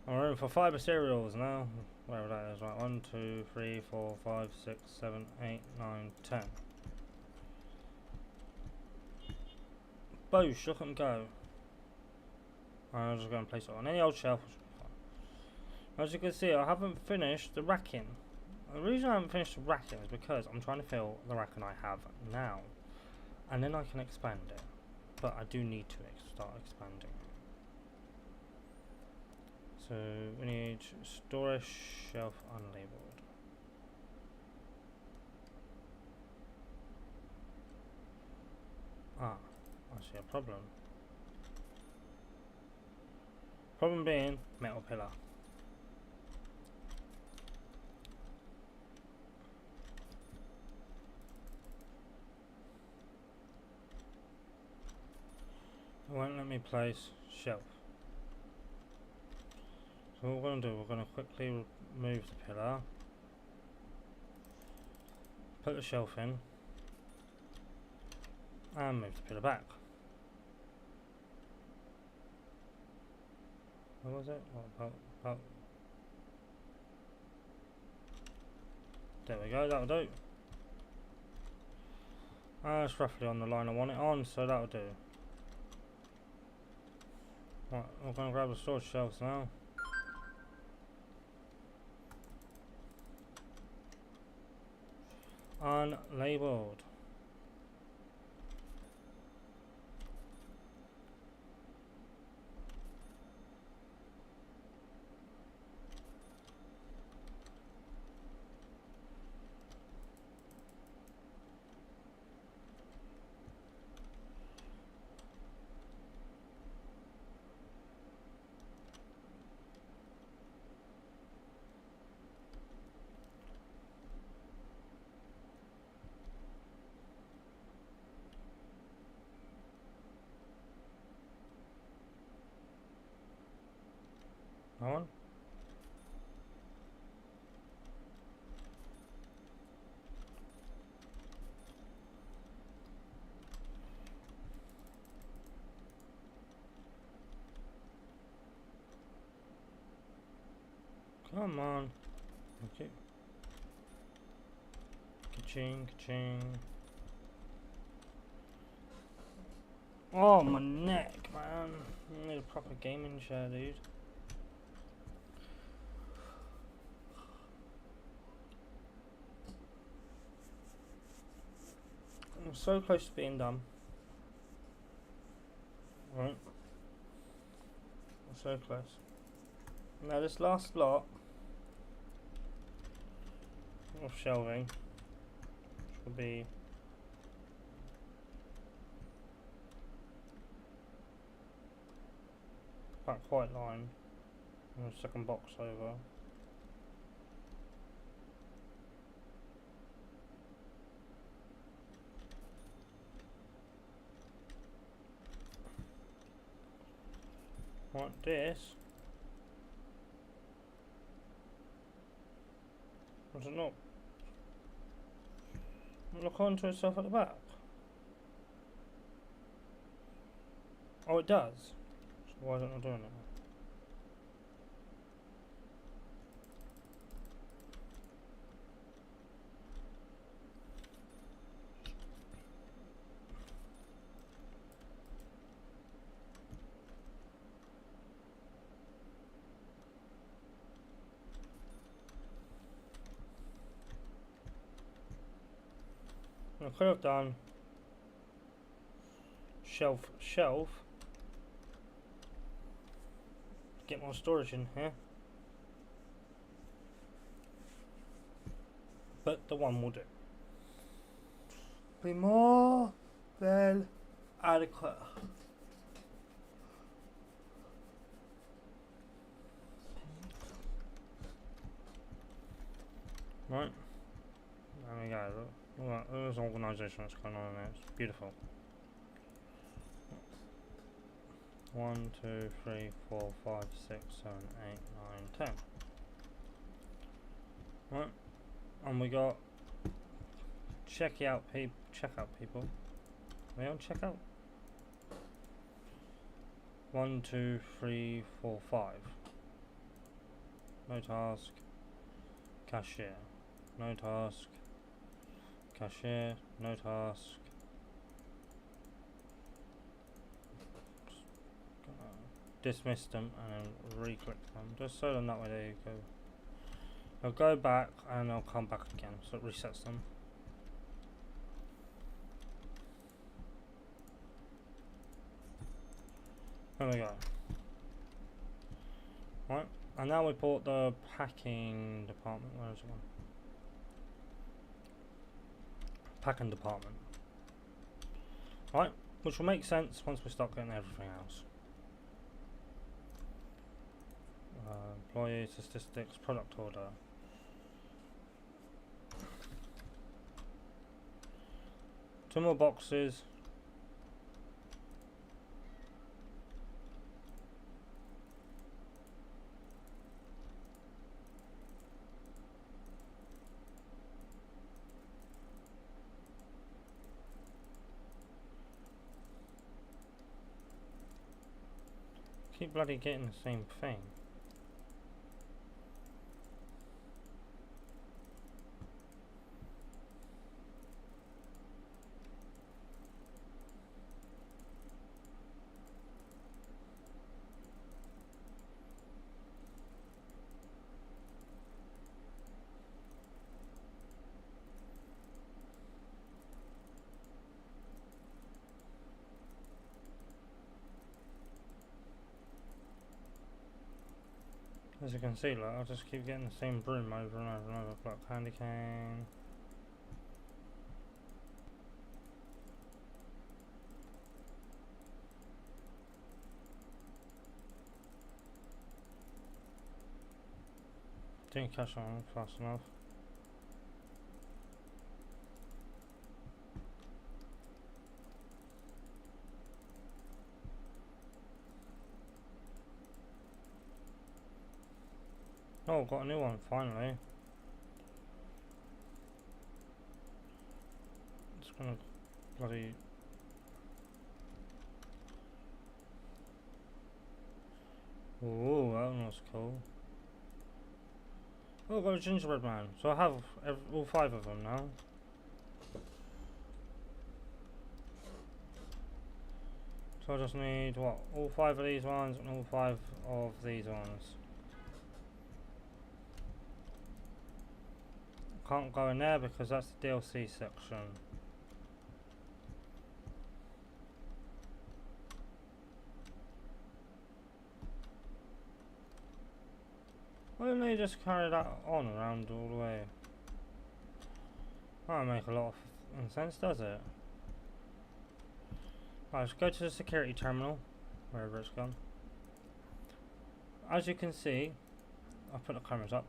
And we're in for fibre cereals now. Wherever that is, right. 1, 2, 3, 4, 5, 6, 7, 8, 9, 10. Boosh, look at them go. Right, I'll just go and place it on any old shelf. As you can see, I haven't finished the racking. The reason I haven't finished the racking is because I'm trying to fill the racking I have now. And then I can expand it. But I do need to start expanding. So we need storage shelf unlabeled. Ah, I see a problem. Problem being metal pillar. It won't let me place shelf. So what we're going to do, we're going to quickly remove the pillar, put the shelf in, and move the pillar back. What was it? About. There we go, that'll do. That's roughly on the line I want it on, so that'll do. Right, we're going to grab the storage shelves now. Unlabeled. Come on. Okay. Ka-ching, ka-ching. Oh, my neck, man. I need a proper gaming chair, dude. I'm so close to being done. Right. I'm so close. Now this last lot of shelving, which will be that white line and the second box over. Like this. Does it not look onto itself at the back? Oh, it does. So why isn't it doing it? I could have done shelf, get more storage in here, but the one will do. Be more than adequate. Right, there we go. Look, there's organisation that's going on in there. It's beautiful. 1, 2, 3, 4, 5, 6, 7, 8, 9, 10. Right, and we got checkout people. Are we on checkout? 1, 2, 3, 4, 5. No task. Cashier. No task. Cashier. No task. Dismiss them and re-click them. Just so them that way. There you go. I'll go back and I'll come back again, so it resets them. There we go. Right, and now we bought the packing department. Where is it gone? Packing department. Right, which will make sense once we start getting everything else. Employee statistics, product order. Two more boxes. Keep bloody getting the same thing. As you can see, like, I'll just keep getting the same broom over and over and over. Like candy cane. Didn't catch on fast enough. Oh, got a new one finally. It's gonna bloody. Ooh, that one was cool. Oh, I've got a gingerbread man. So I have all 5 of them now. So I just need, what, all 5 of these ones and all 5 of these ones. Can't go in there because that's the DLC section. Why don't they just carry that on around all the way? That don't make a lot of sense, does it? Right, let's go to the security terminal, wherever it's gone. As you can see, I'll put the cameras up.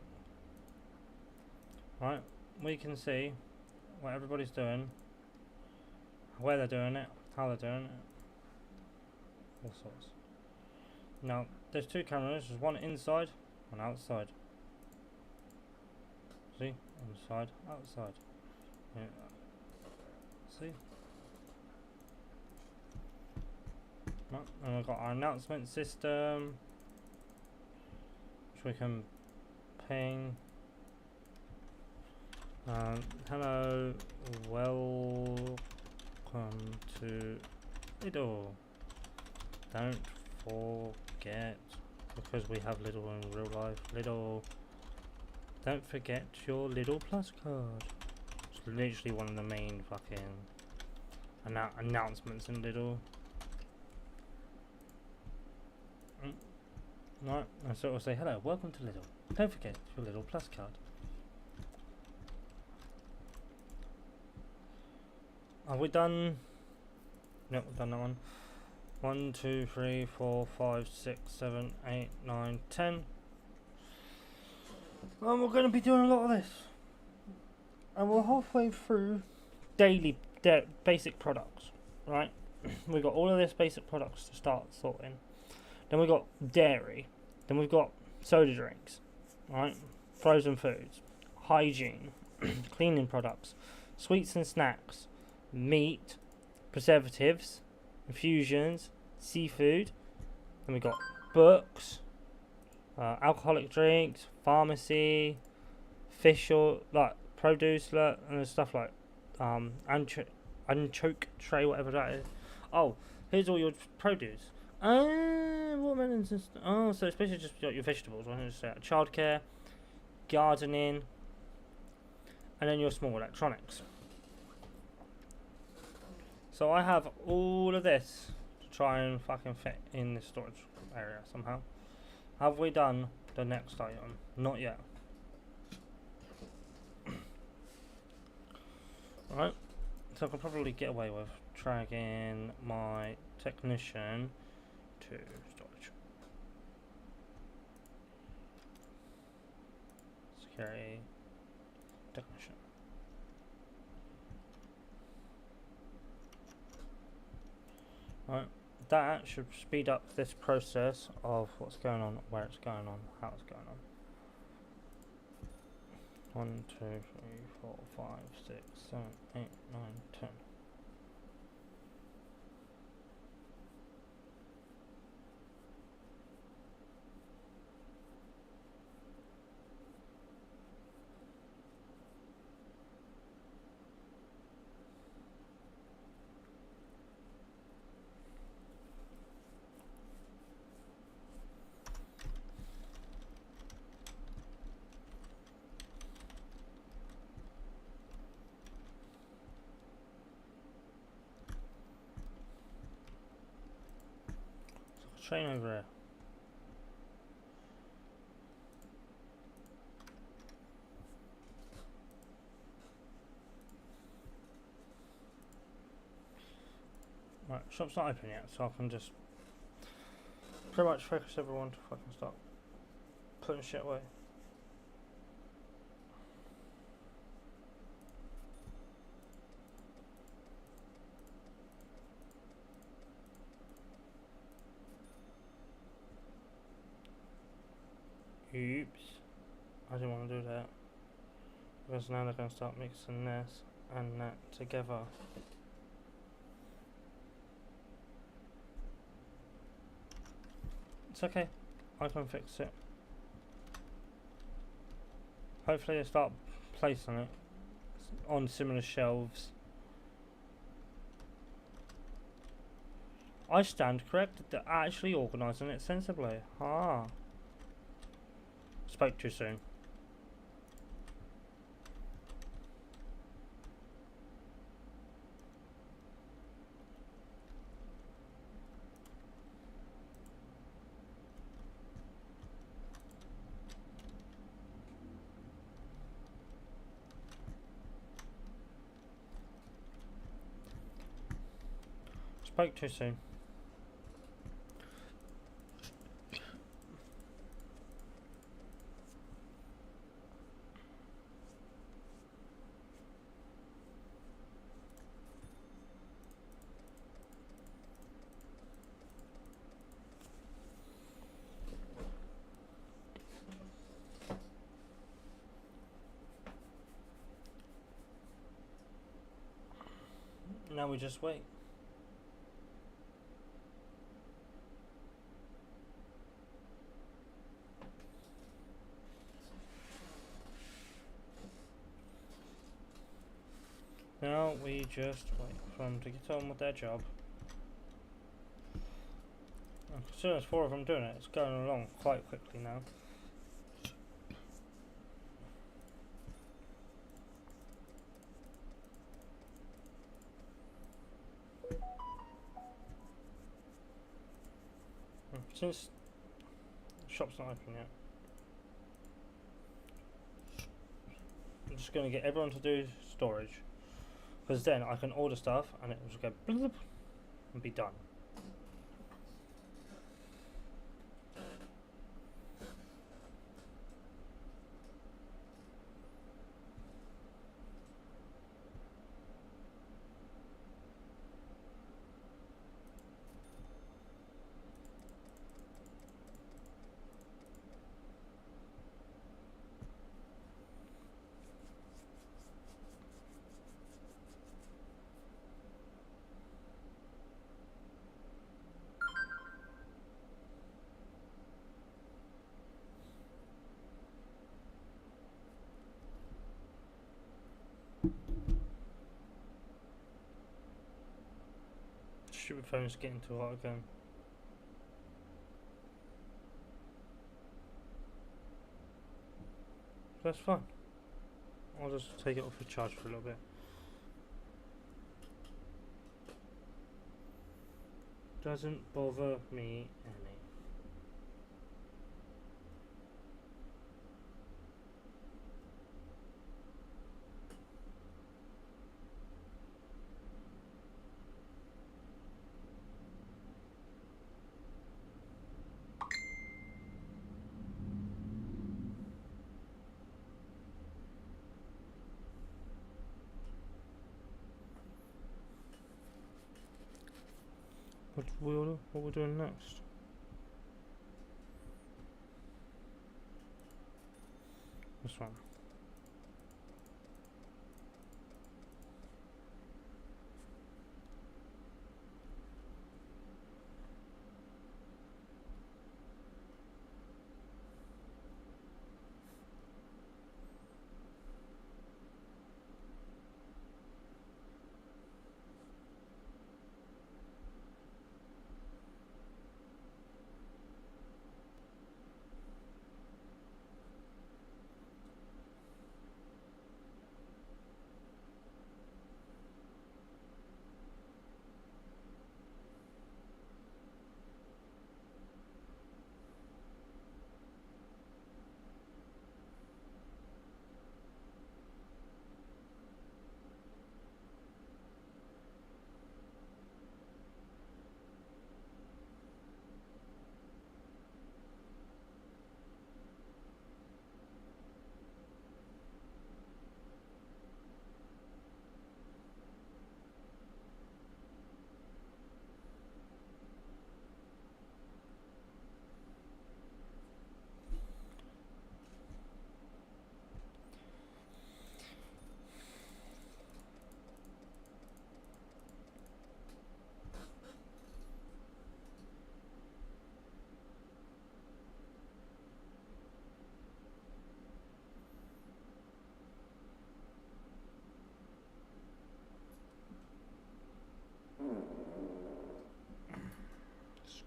Right, we can see what everybody's doing, where they're doing it, how they're doing it, all sorts. Now, there's 2 cameras, there's one inside, one outside. See? Inside, outside. Yeah. See? Right, and we've got our announcement system, which we can ping. Hello, welcome to Lidl. Don't forget, because we have Lidl in real life, Lidl, don't forget your Lidl Plus card. It's literally one of the main fucking announcements in Lidl. Right, and so it will say, hello, welcome to Lidl. Don't forget your Lidl Plus card. Have we done? No, we've done that one. 1, 2, 3, 4, 5, 6, 7, 8, 9, 10. And we're going to be doing a lot of this. And we're halfway through daily basic products, right? We've got all of this basic products to start sorting. Then we've got dairy. Then we've got soda drinks, right? Frozen foods, hygiene, cleaning products, sweets and snacks, meat, preservatives, infusions, seafood. Then we've got books, alcoholic drinks, pharmacy, fish or like produce, and stuff like unchoke tray, whatever that is. Oh, here's all your produce. Watermelons and oh, so it's basically just like your vegetables. I just say childcare, gardening, and then your small electronics. So I have all of this to try and fucking fit in this storage area somehow. Have we done the next item? Not yet. Right, so I can probably get away with dragging my technician to storage. Security technician. Right, that should speed up this process of what's going on, where it's going on, how it's going on. 1, 2, 3, 4, 5, 6, 7, 8, 9, 10. Train over here. Right, shop's not open yet, so I can just pretty much focus everyone to fucking start putting shit away. Oops, I didn't want to do that, because now they're going to start mixing this and that together. It's okay, I can fix it. Hopefully they start placing it on similar shelves. I stand corrected. They're actually organising it sensibly. Ah. Spoke too soon. Spoke too soon. Now we just wait. Now we just wait for them to get on with their job. As soon as 4 of them doing it, it's going along quite quickly now. Since the shop's not open yet, I'm just going to get everyone to do storage, because then I can order stuff and it will just go bloop and be done. Stupid phone's getting too hot again. That's fine. I'll just take it off the charge for a little bit. Doesn't bother me any. What we're doing next? This one.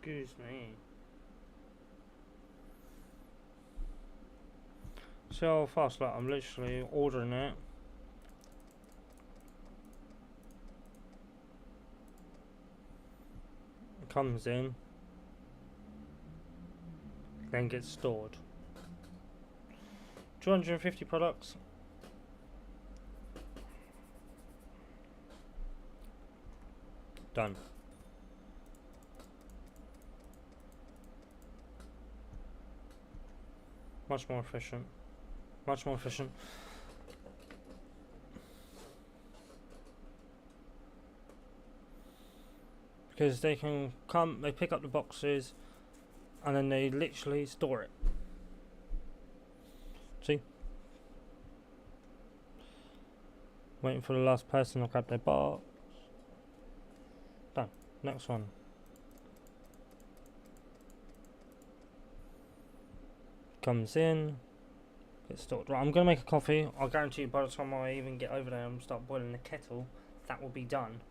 Excuse me. See how fast, like, I'm literally ordering it. It comes in, then gets stored. 250 products. Done. Much more efficient. Much more efficient. Because they can come, they pick up the boxes, and then they literally store it. See? Waiting for the last person to grab their box. Done. Next one. Comes in. Gets stored. Right, I'm going to make a coffee. I'll guarantee you by the time I even get over there and start boiling the kettle, that will be done.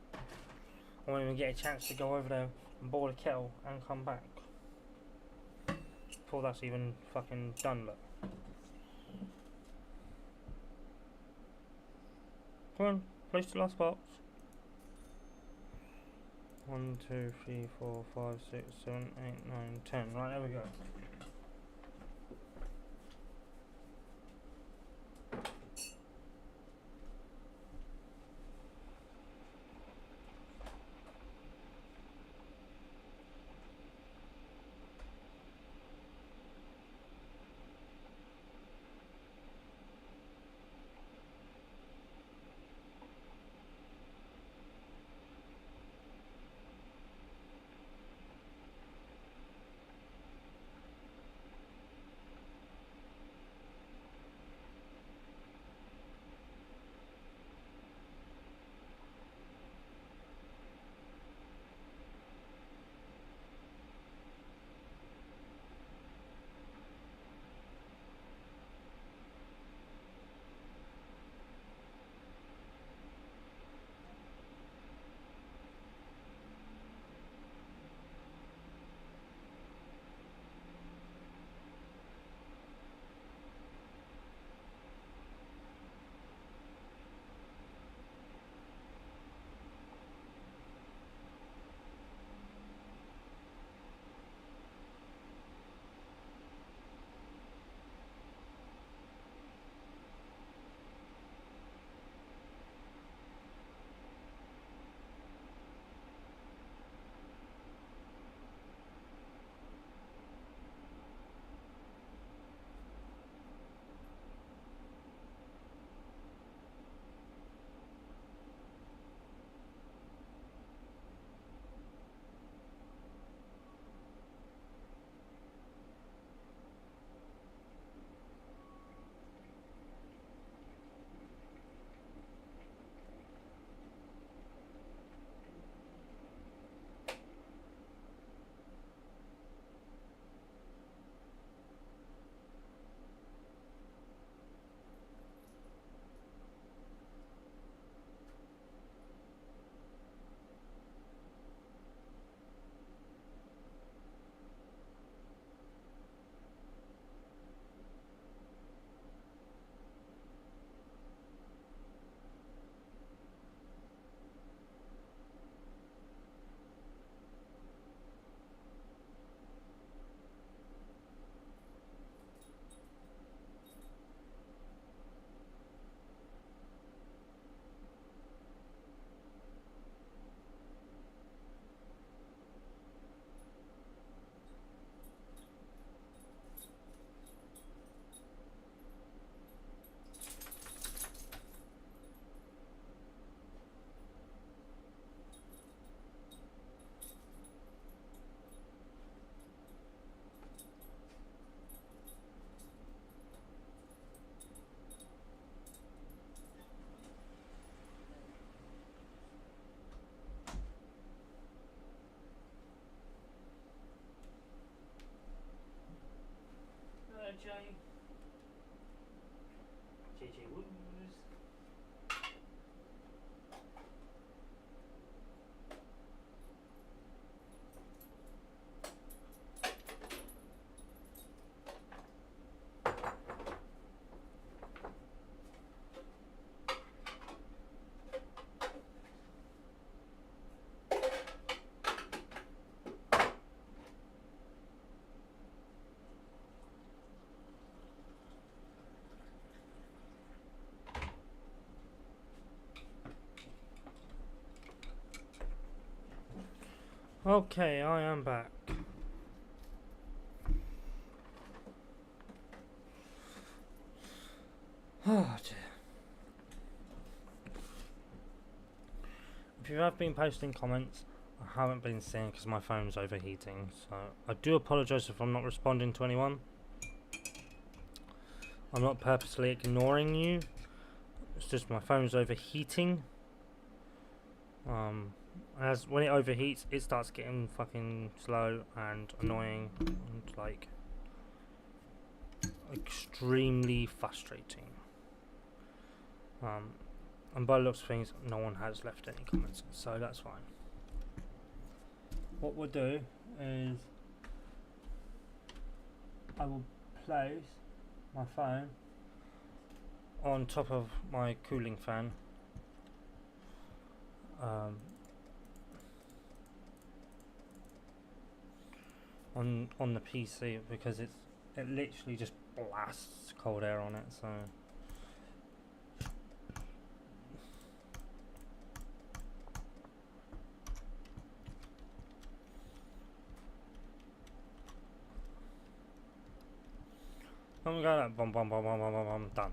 I won't even get a chance to go over there and boil the kettle and come back. Before that's even fucking done, look. Come on, place the last box. 1, 2, 3, 4, 5, 6, 7, 8, 9, 10. Right, there we go. JJ Woos. Okay, I am back. Oh dear. If you have been posting comments, I haven't been seeing because my phone's overheating, so I do apologise if I'm not responding to anyone. I'm not purposely ignoring you, it's just my phone's overheating. As when it overheats, it starts getting fucking slow and annoying and like extremely frustrating. And by the looks of things, no one has left any comments, so that's fine. What we'll do is I will place my phone on top of my cooling fan. On the PC because it literally just blasts cold air on it, so I'm gonna bum bum bum bum bum bum bum done.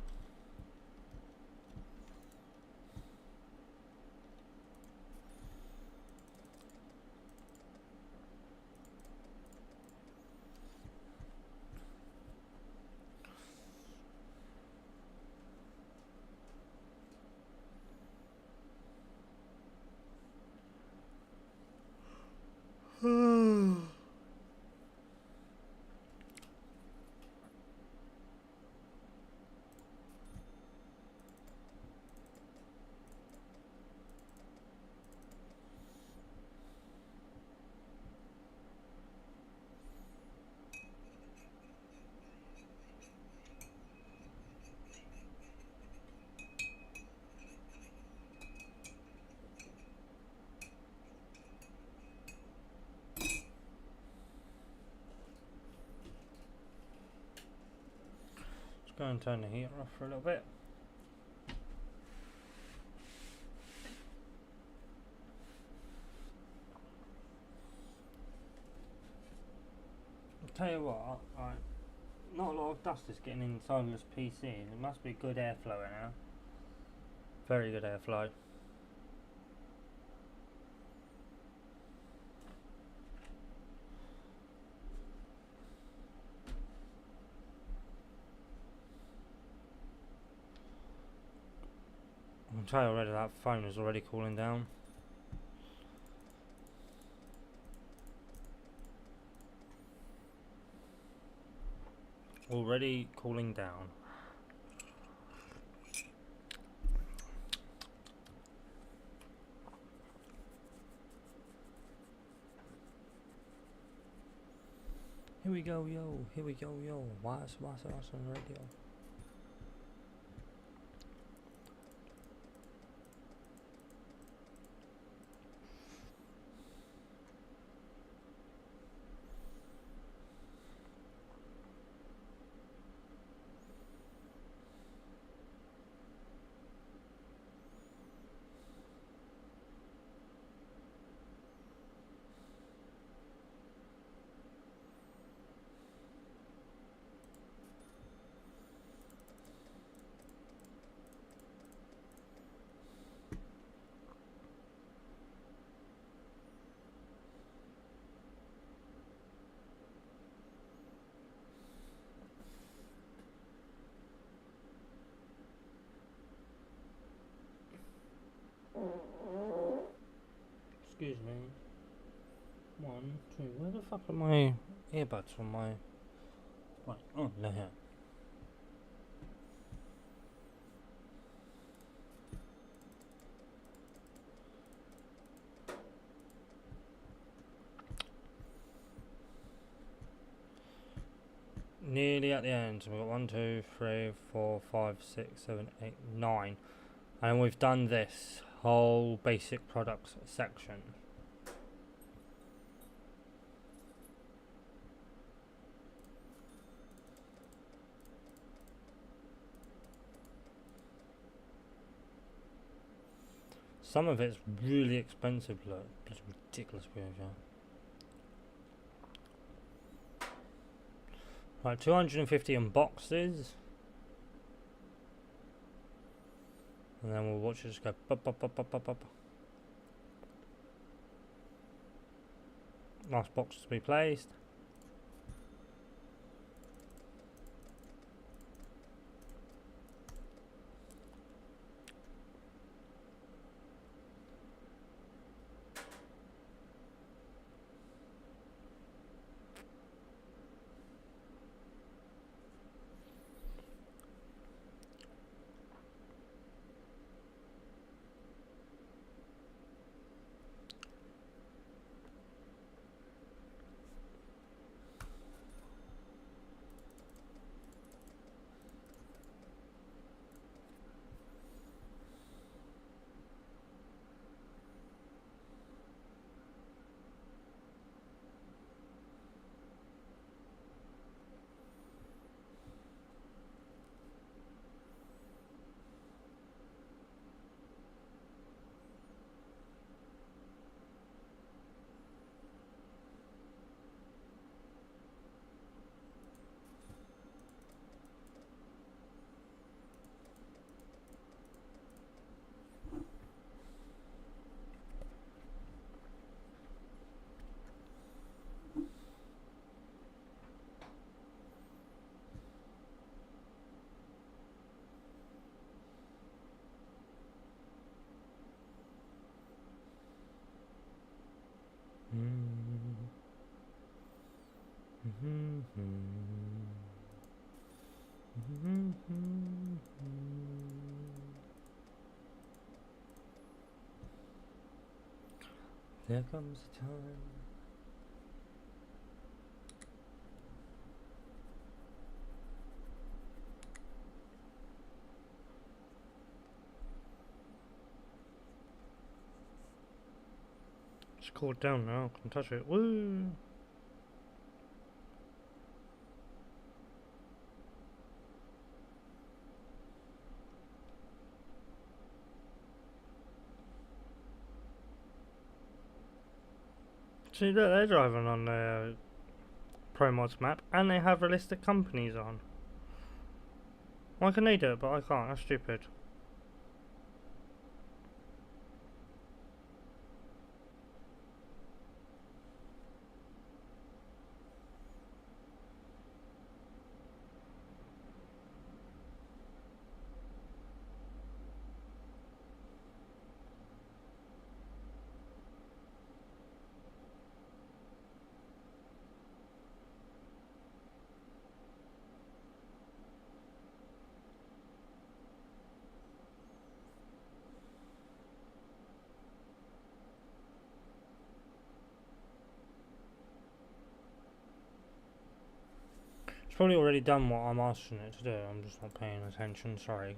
Just go and turn the heater off for a little bit. I'll tell you what, right, not a lot of dust is getting inside this PC. It must be good airflow in here. Very good airflow. I can tell you already that phone is already cooling down. Already cooling down. Here we go, yo. Here we go, yo. What's on radio? Excuse me. 1, 2. Where the fuck are my earbuds from my... Right, oh, they're here. Nearly at the end. So we've got 1, 2, 3, 4, 5, 6, 7, 8, 9. And we've done this whole basic products section. Some of it's really expensive, look. It's ridiculous behaviour. Right, 250 unboxes. And then we'll watch it just go pop, pop, pop, pop, pop, pop. Last box to be placed. There comes the time. It's cooled down now, I can touch it. Woo! See, look, they're driving on the Pro Mods map, and they have a list of companies on. Why can they do it, but I can't? That's stupid. It's probably already done what I'm asking it to do, I'm just not paying attention, sorry.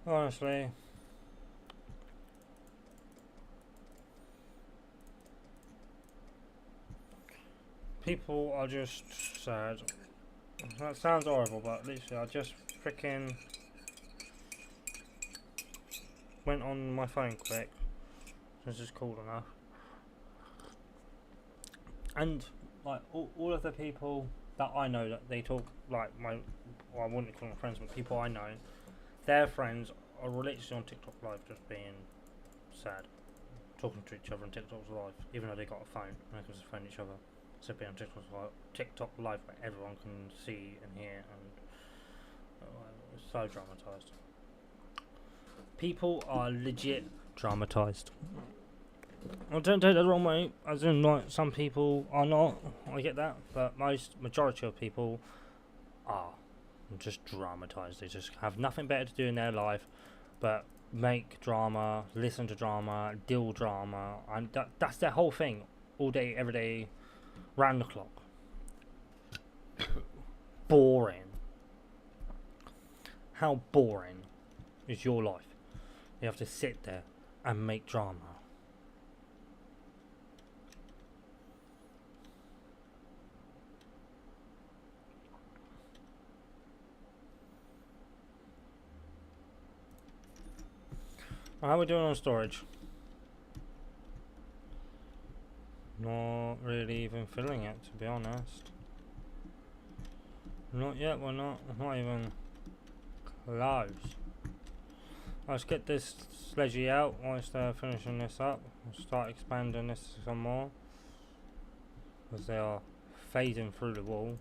Honestly. People are just sad. That sounds horrible, but literally I just freaking went on my phone quick. This is cool enough. And like all of the people that I know that they talk like well, I wouldn't call them friends, but people I know, their friends are literally on TikTok live just being sad. Talking to each other on TikTok's live, even though they got a phone and they can just phone each other. So being on TikTok live where everyone can see and hear, and it's so dramatised. People are legit dramatised. I don't take that the wrong way, as in like some people are not, I get that, but majority of people are just dramatised. They just have nothing better to do in their life but make drama, listen to drama, deal drama, and that's their whole thing, all day, every day, round the clock. Boring. How boring is your life? You have to sit there and make drama. How are we doing on storage? Not really even filling it, to be honest. Not yet, we're not even close. Let's get this sledgy out whilst they're finishing this up. We'll start expanding this some more, because they are fading through the wall.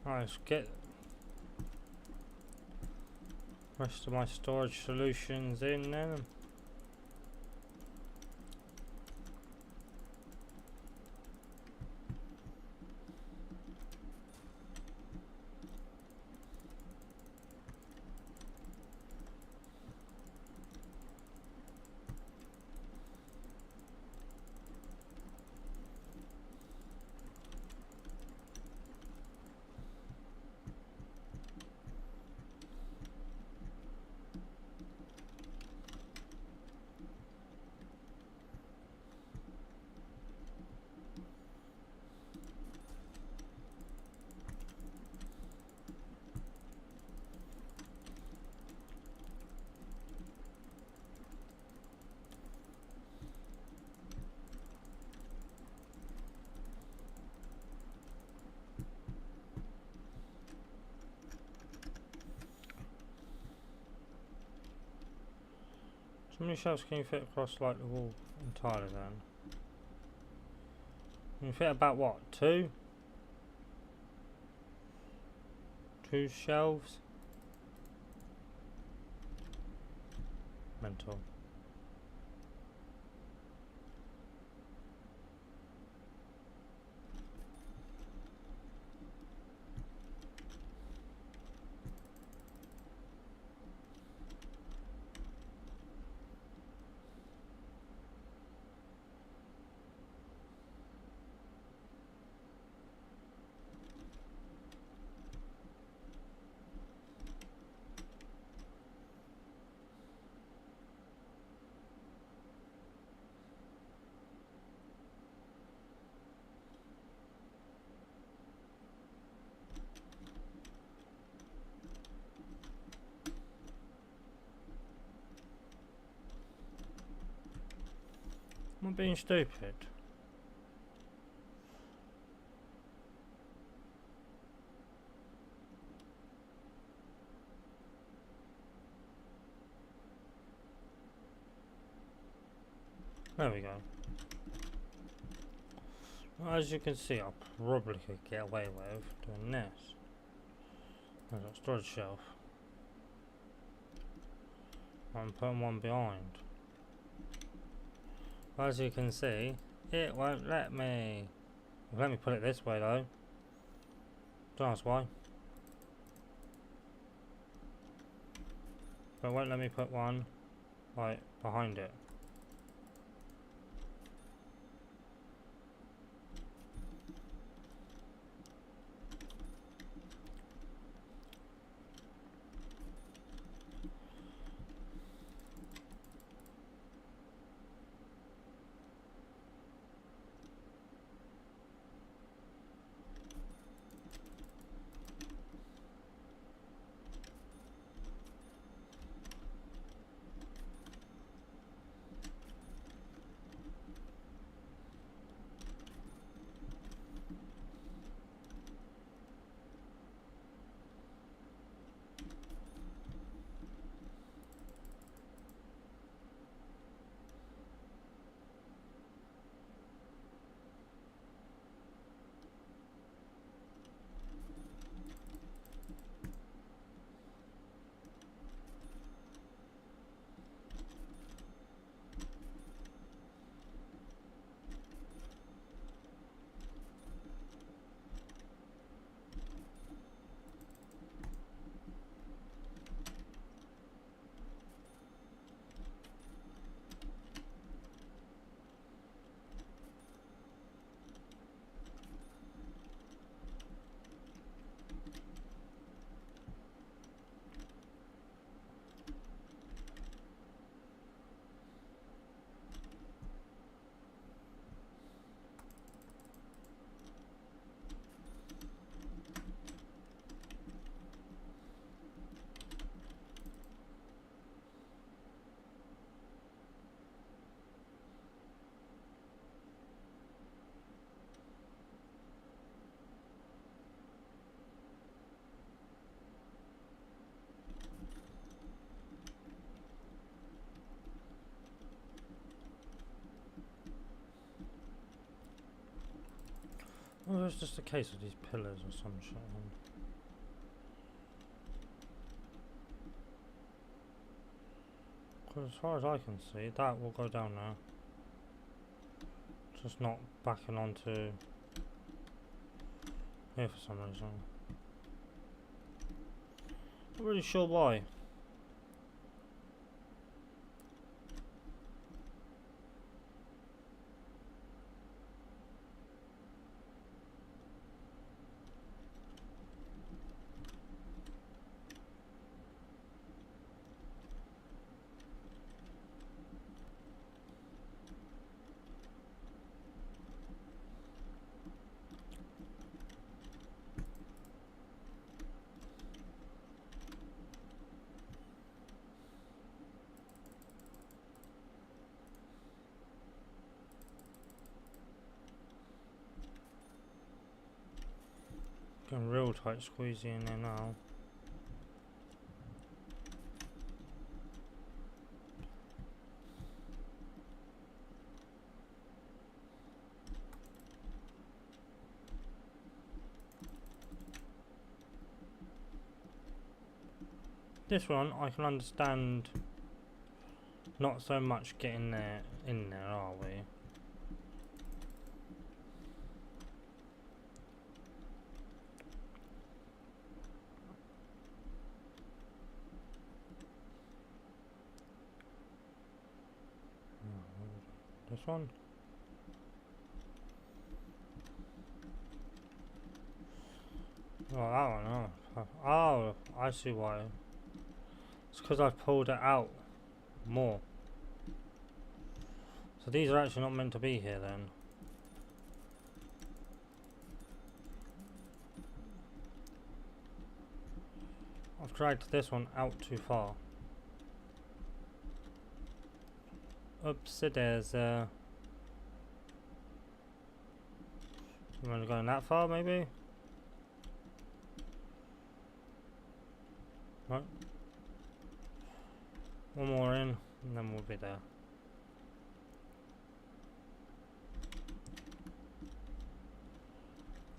Right, let's get rest of my storage solutions in then. How many shelves can you fit across like the wall entirely then? Can you fit about what? Two? Two shelves? Mental. Am I being stupid? There we go. Well, as you can see, I probably could get away with doing this. There's a storage shelf. I'm putting one behind. As you can see, it won't let me. Let me put it this way though. Don't ask why. But it won't let me put one right behind it. Or it's just a case of these pillars or some shit. Because as far as I can see, that will go down now. Just not backing onto here for some reason. Not really sure why. Getting real tight squeezy in there now. This one I can understand. Not so much getting there in there, are we? This one? Oh, that one, oh. Oh, I see why. It's because I've pulled it out more. So these are actually not meant to be here then. I've dragged this one out too far. Oopsie daisy. I'm only going that far maybe? Right. One more in and then we'll be there.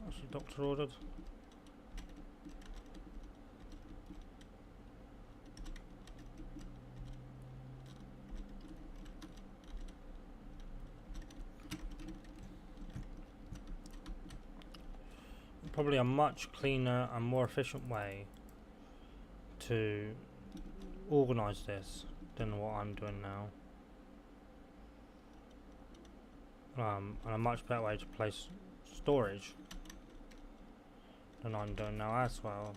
Actually, doctor ordered. Probably a much cleaner and more efficient way to organise this than what I'm doing now. And a much better way to place storage than I'm doing now as well.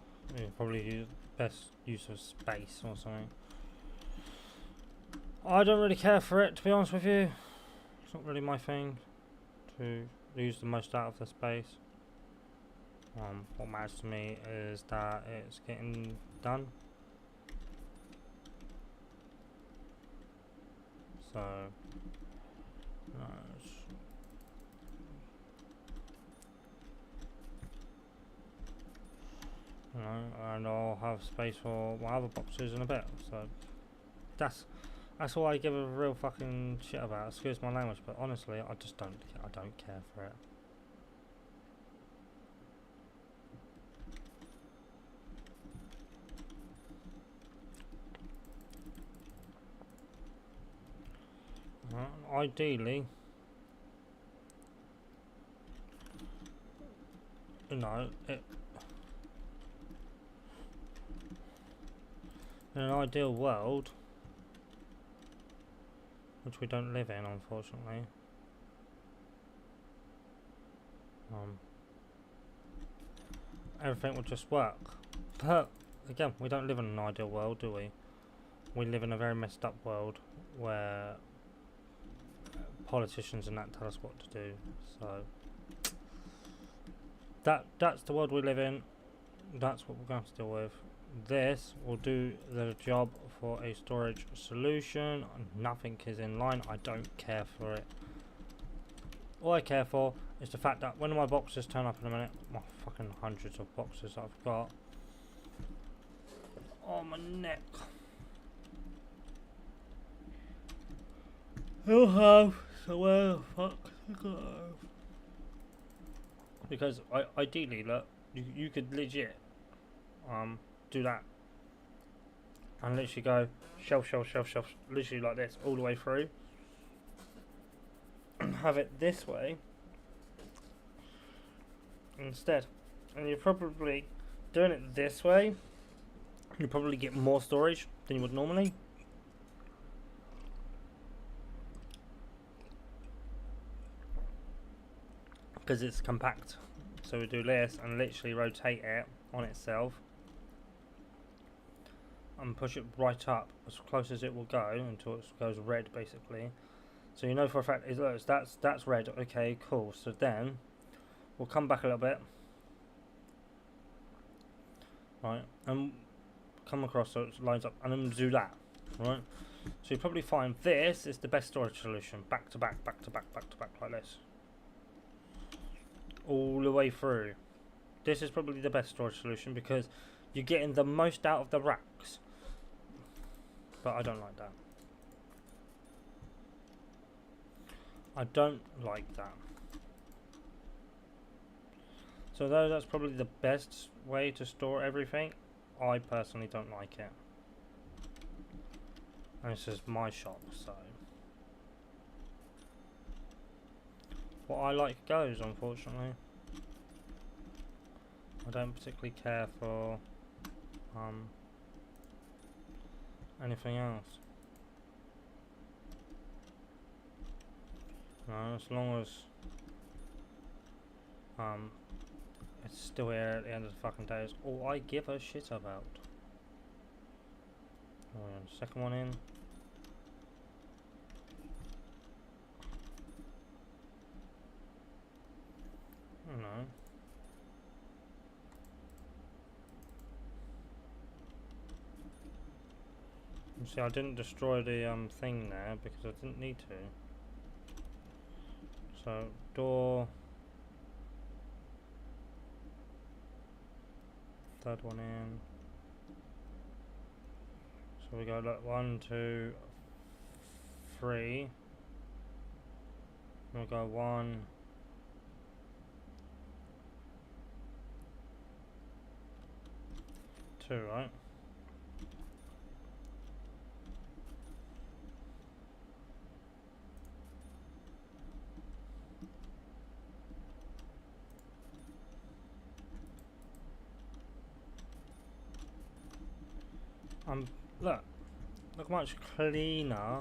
Probably best use of space or something. I don't really care for it, to be honest with you. It's not really my thing to use the most out of the space. What matters to me is that it's getting done. So, you know, and I'll have space for my other boxes in a bit. So that's all I give a real fucking shit about. Excuse my language, but honestly, I just don't care for it. Ideally, you know, in an ideal world, which we don't live in, unfortunately, everything would just work. But again, we don't live in an ideal world, do we? We live in a very messed up world where politicians and that tell us what to do. So that's the world we live in. That's what we're going to have to deal with. This will do the job for a storage solution. Nothing is in line. I don't care for it. All I care for is the fact that when my boxes turn up in a minute, my fucking hundreds of boxes I've got. Oh, my neck. He'll have, so where the fuck to go? because ideally, look, you could legit do that and literally go shelf, shelf, shelf, shelf, literally like this all the way through, and have it this way instead. And you're probably doing it this way, you probably get more storage than you would normally. Because it's compact. So we do this and literally rotate it on itself and push it right up as close as it will go until it goes red, basically. So you know for a fact, look, that's red. Okay, cool. So then we'll come back a little bit, right, and come across so it lines up, and then do that, right. So you probably find this is the best storage solution, back to back, back to back, back to back, like this, all the way through. This is probably the best storage solution because you're getting the most out of the racks. But I don't like that. I don't like that. So though that's probably the best way to store everything, I personally don't like it. And this is my shop, so what I like goes, unfortunately. I don't particularly care for anything else. No, as long as it's still here at the end of the fucking day is all I give a shit about. Second one in. I don't know. You see, I didn't destroy the thing there because I didn't need to. So door, third one in. So we go like 1, 2, 3. We'll go 1, 2, right? Look how much cleaner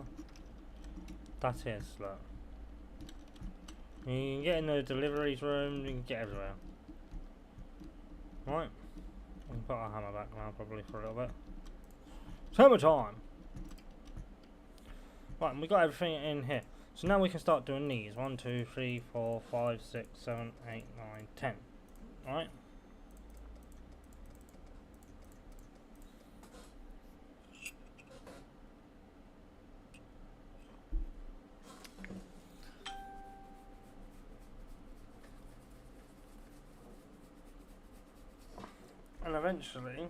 that is, look. You can get in the deliveries room, you can get everywhere. Right, we can put our hammer back now probably for a little bit. Hammer time! Right, and we got everything in here. So now we can start doing these. 1, 2, 3, 4, 5, 6, 7, 8, 9, 10. Alright? And eventually,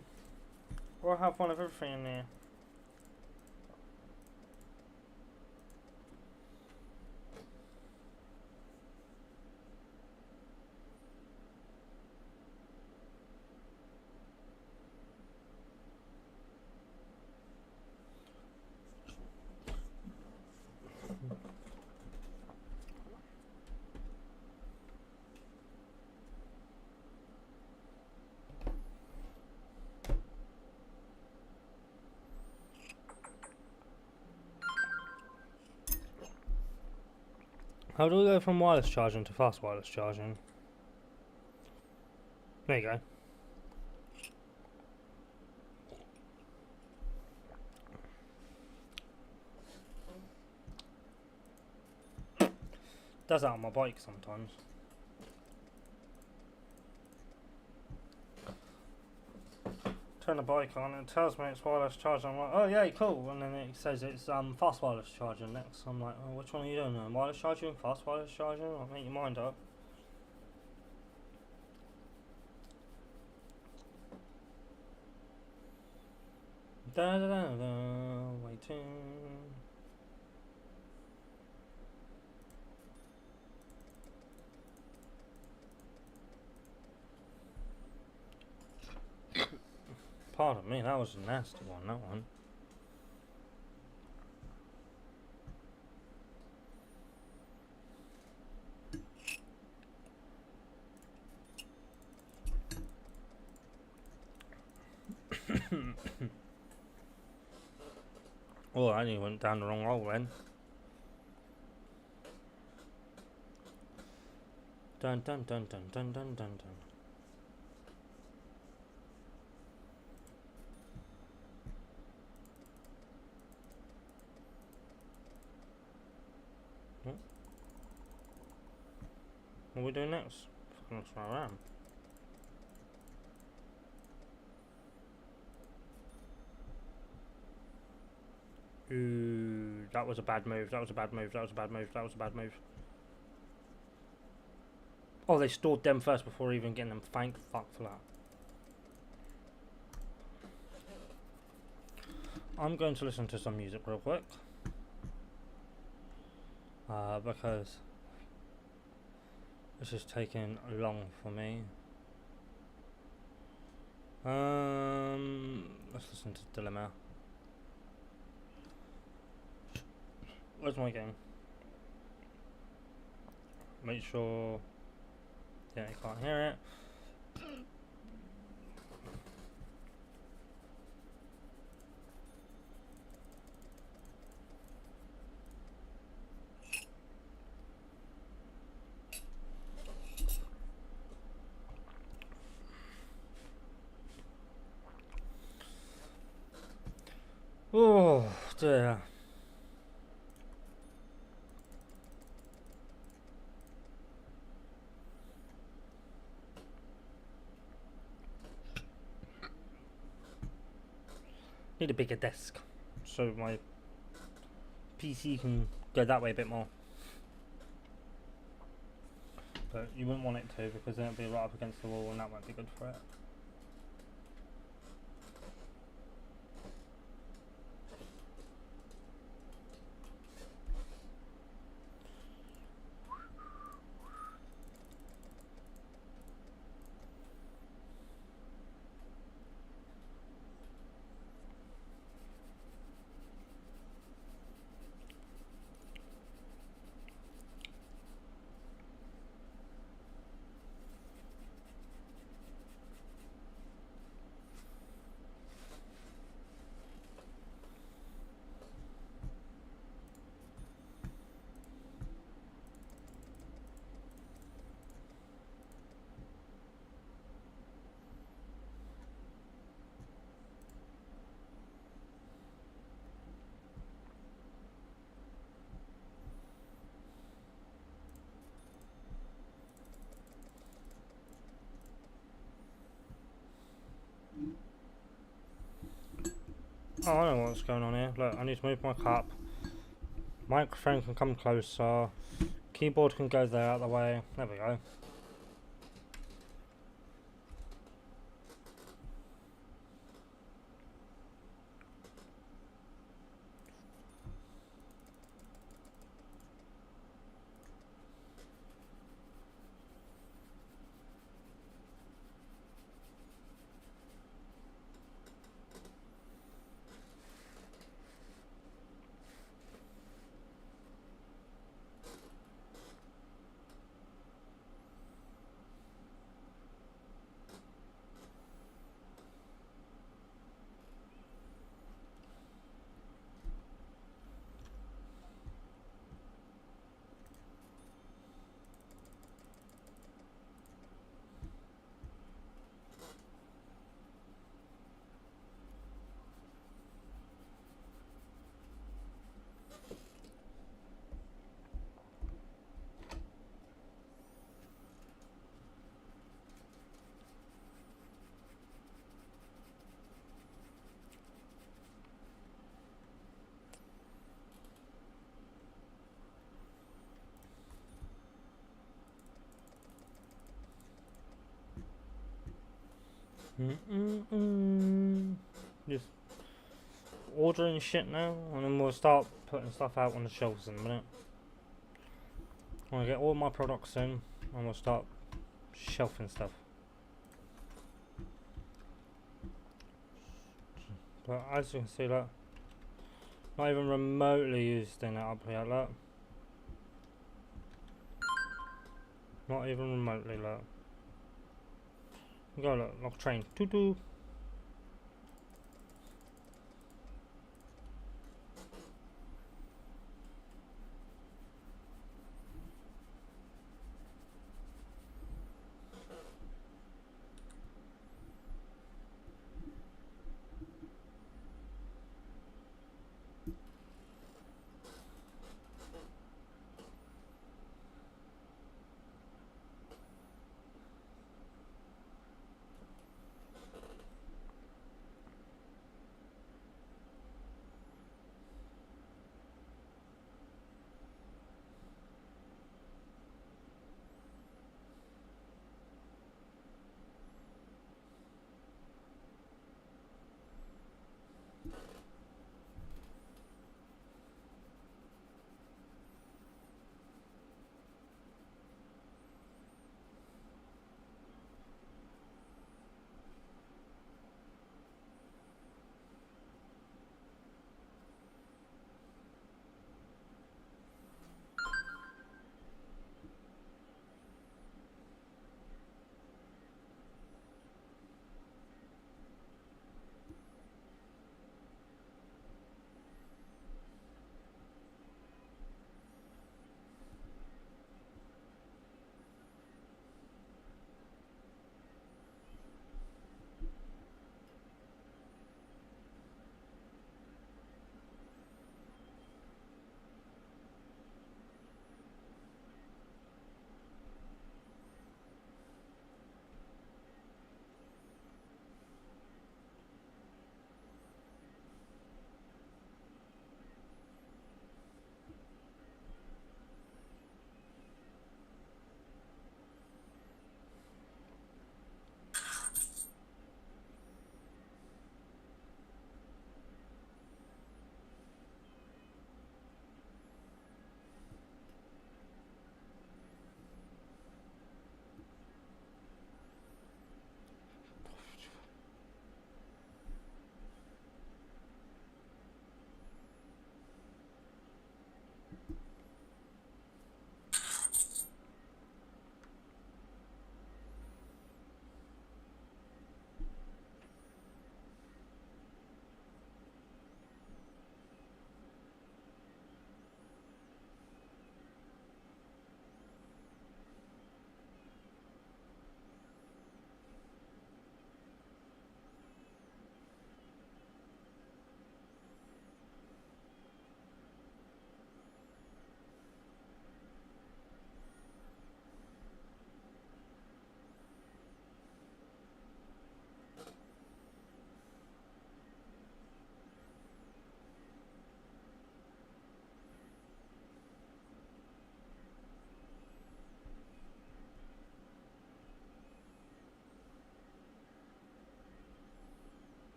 we'll have one of everything in there. How do we go from wireless charging to fast wireless charging? There you go. Does that on my bike sometimes. Turn the bike on and it tells me it's wireless charging. I'm like, oh yeah, cool. And then it says it's fast wireless charging next. I'm like, oh, which one are you doing then? Wireless charging, fast wireless charging? I'll make your mind up. Da da da da, waiting. Pardon me, that was a nasty one, that one. Oh, I nearly went down the wrong hole then. Dun dun dun dun dun dun dun dun. What are we doing next? Fucking looks like I am. Ooh, that was a bad move. That was a bad move. That was a bad move. That was a bad move. Oh, they stored them first before even getting them. Thank fuck for that. I'm going to listen to some music real quick. Because this is taking long for me. Let's listen to Dilemma. Where's my game? Make sure. Yeah, you can't hear it. Oh dear. Need a bigger desk so my PC can go that way a bit more. But you wouldn't want it to, because then it'd be right up against the wall and that won't be good for it. Oh, I know what's going on here. Look, I need to move my cup. Microphone can come closer. Keyboard can go there out of the way. There we go. Just ordering shit now, and then we'll start putting stuff out on the shelves in a minute. I'll get all my products in, and we'll start shelving stuff. But as you can see, look, not even remotely used in it up here, look. Not even remotely, look. Go look, lock train. Toot.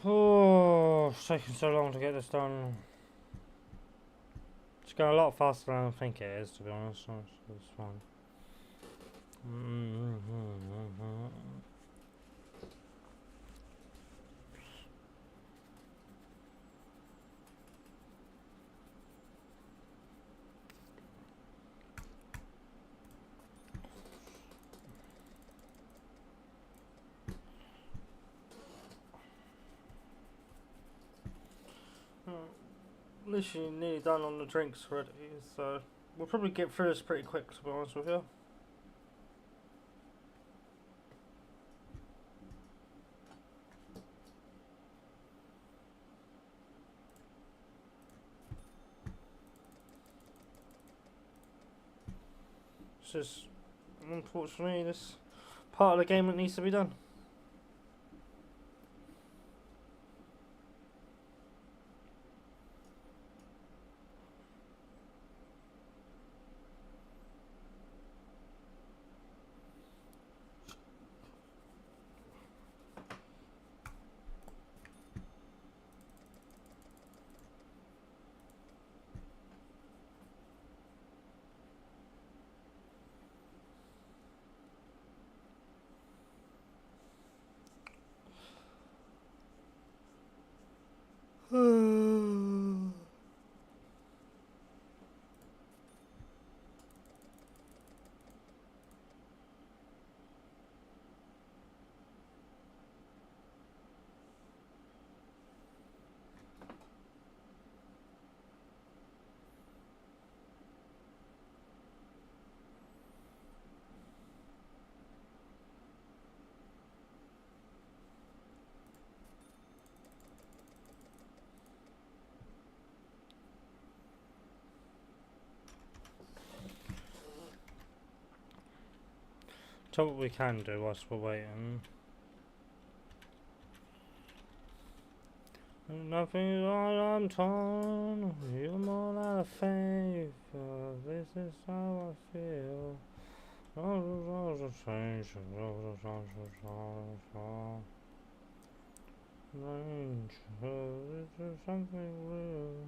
Oh, it's taking so long to get this done. It's going a lot faster than I think it is, to be honest. So it's fine. Literally nearly done on the drinks already, so We'll probably get through this pretty quick, to be honest with you. It's just, unfortunately, this part of the game that needs to be done. So what we can do whilst we're waiting. Nothing is all I'm torn. You're more than a favor. This is how I feel. This is something real.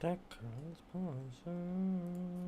Decor's poison.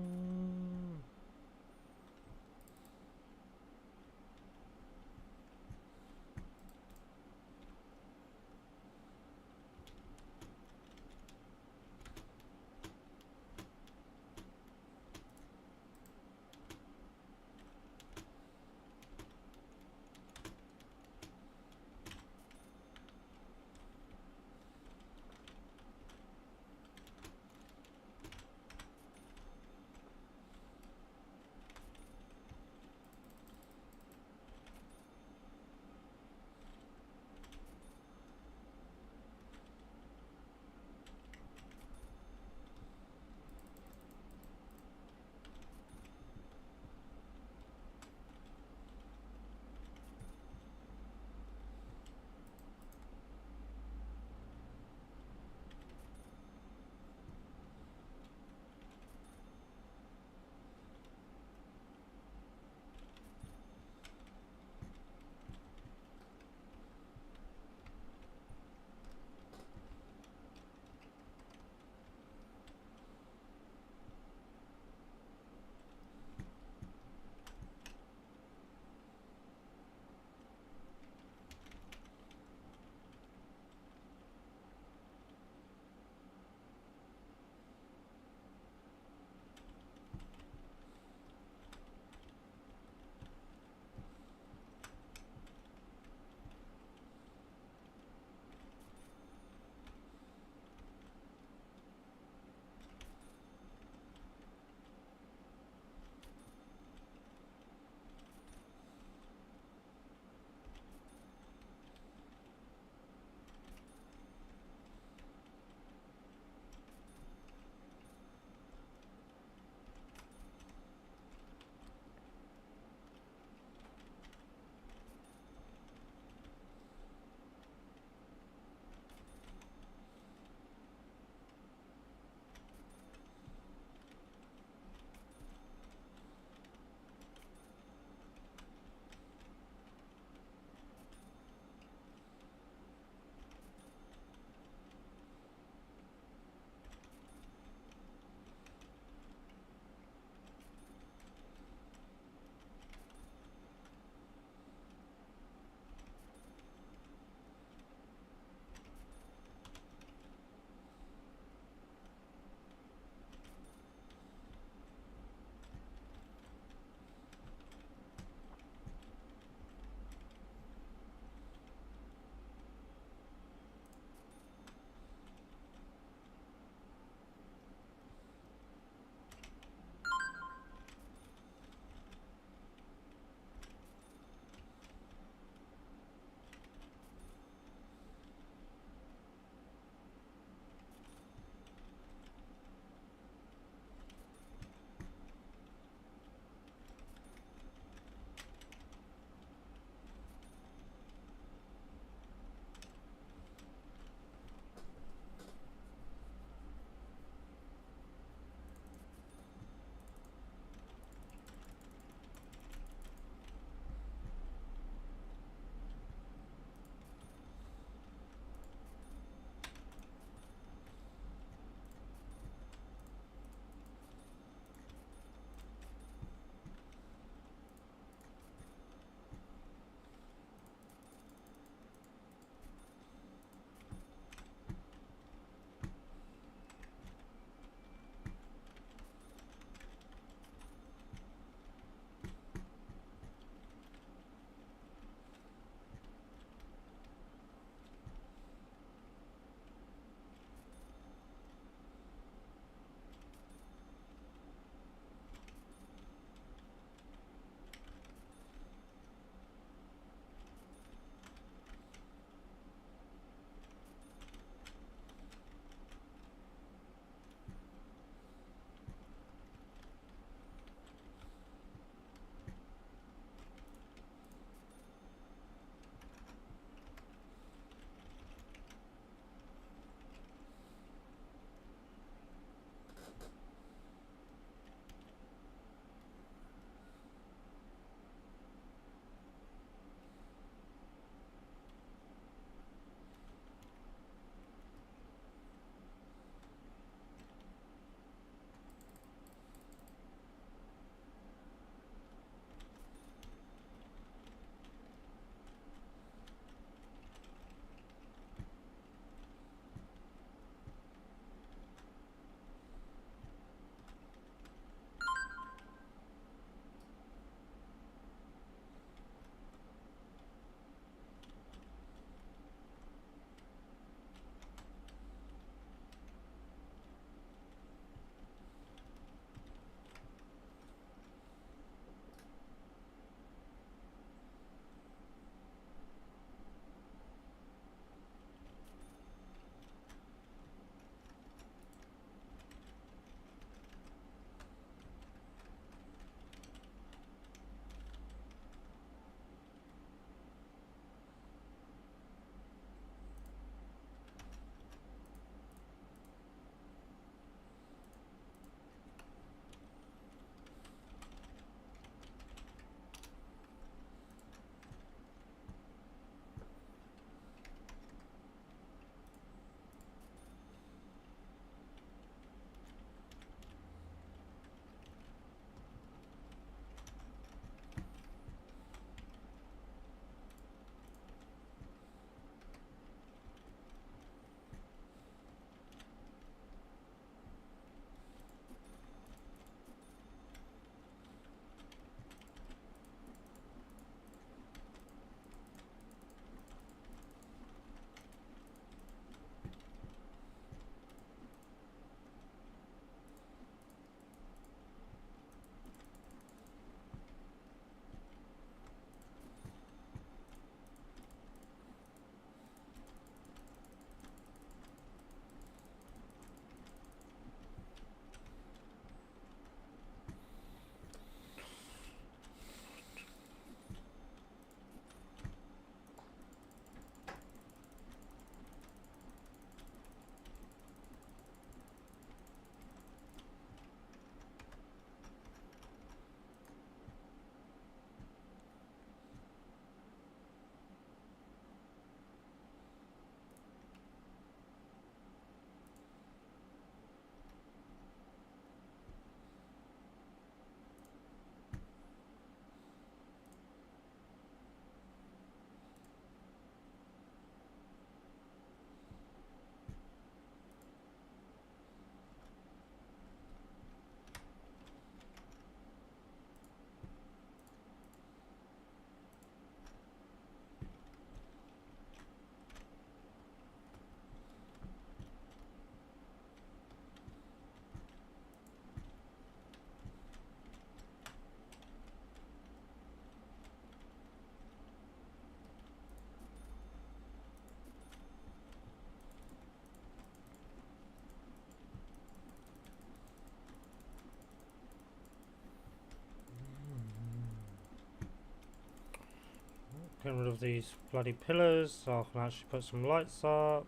Getting rid of these bloody pillars so I can actually put some lights up.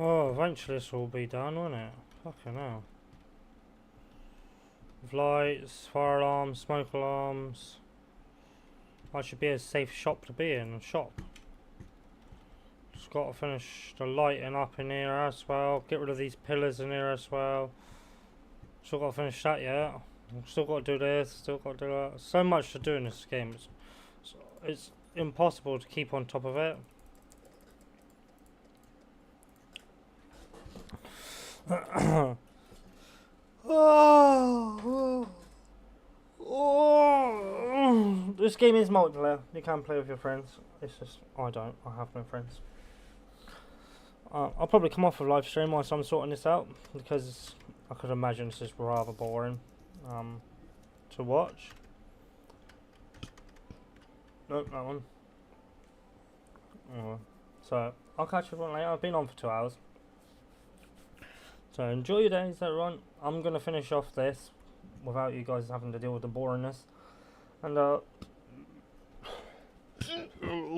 Oh, eventually this will be done, won't it? Fucking hell. With lights, fire alarms, smoke alarms. I should be a safe shop to be in, a shop. Just got to finish the lighting up in here as well. Get rid of these pillars in here as well. Still got to finish that yet. Still got to do this, still got to do that. So much to do in this game. It's impossible to keep on top of it. This game is multiplayer. You can play with your friends. It's just I don't. I have no friends. I'll probably come off of live stream whilst I'm sorting this out because I could imagine this is rather boring to watch. Nope, that one. So I'll catch you everyone later. I've been on for 2 hours. So enjoy your days, everyone. I'm gonna finish off this without you guys having to deal with the boringness. And oh,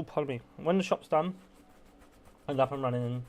pardon me. When the shop's done and up and running,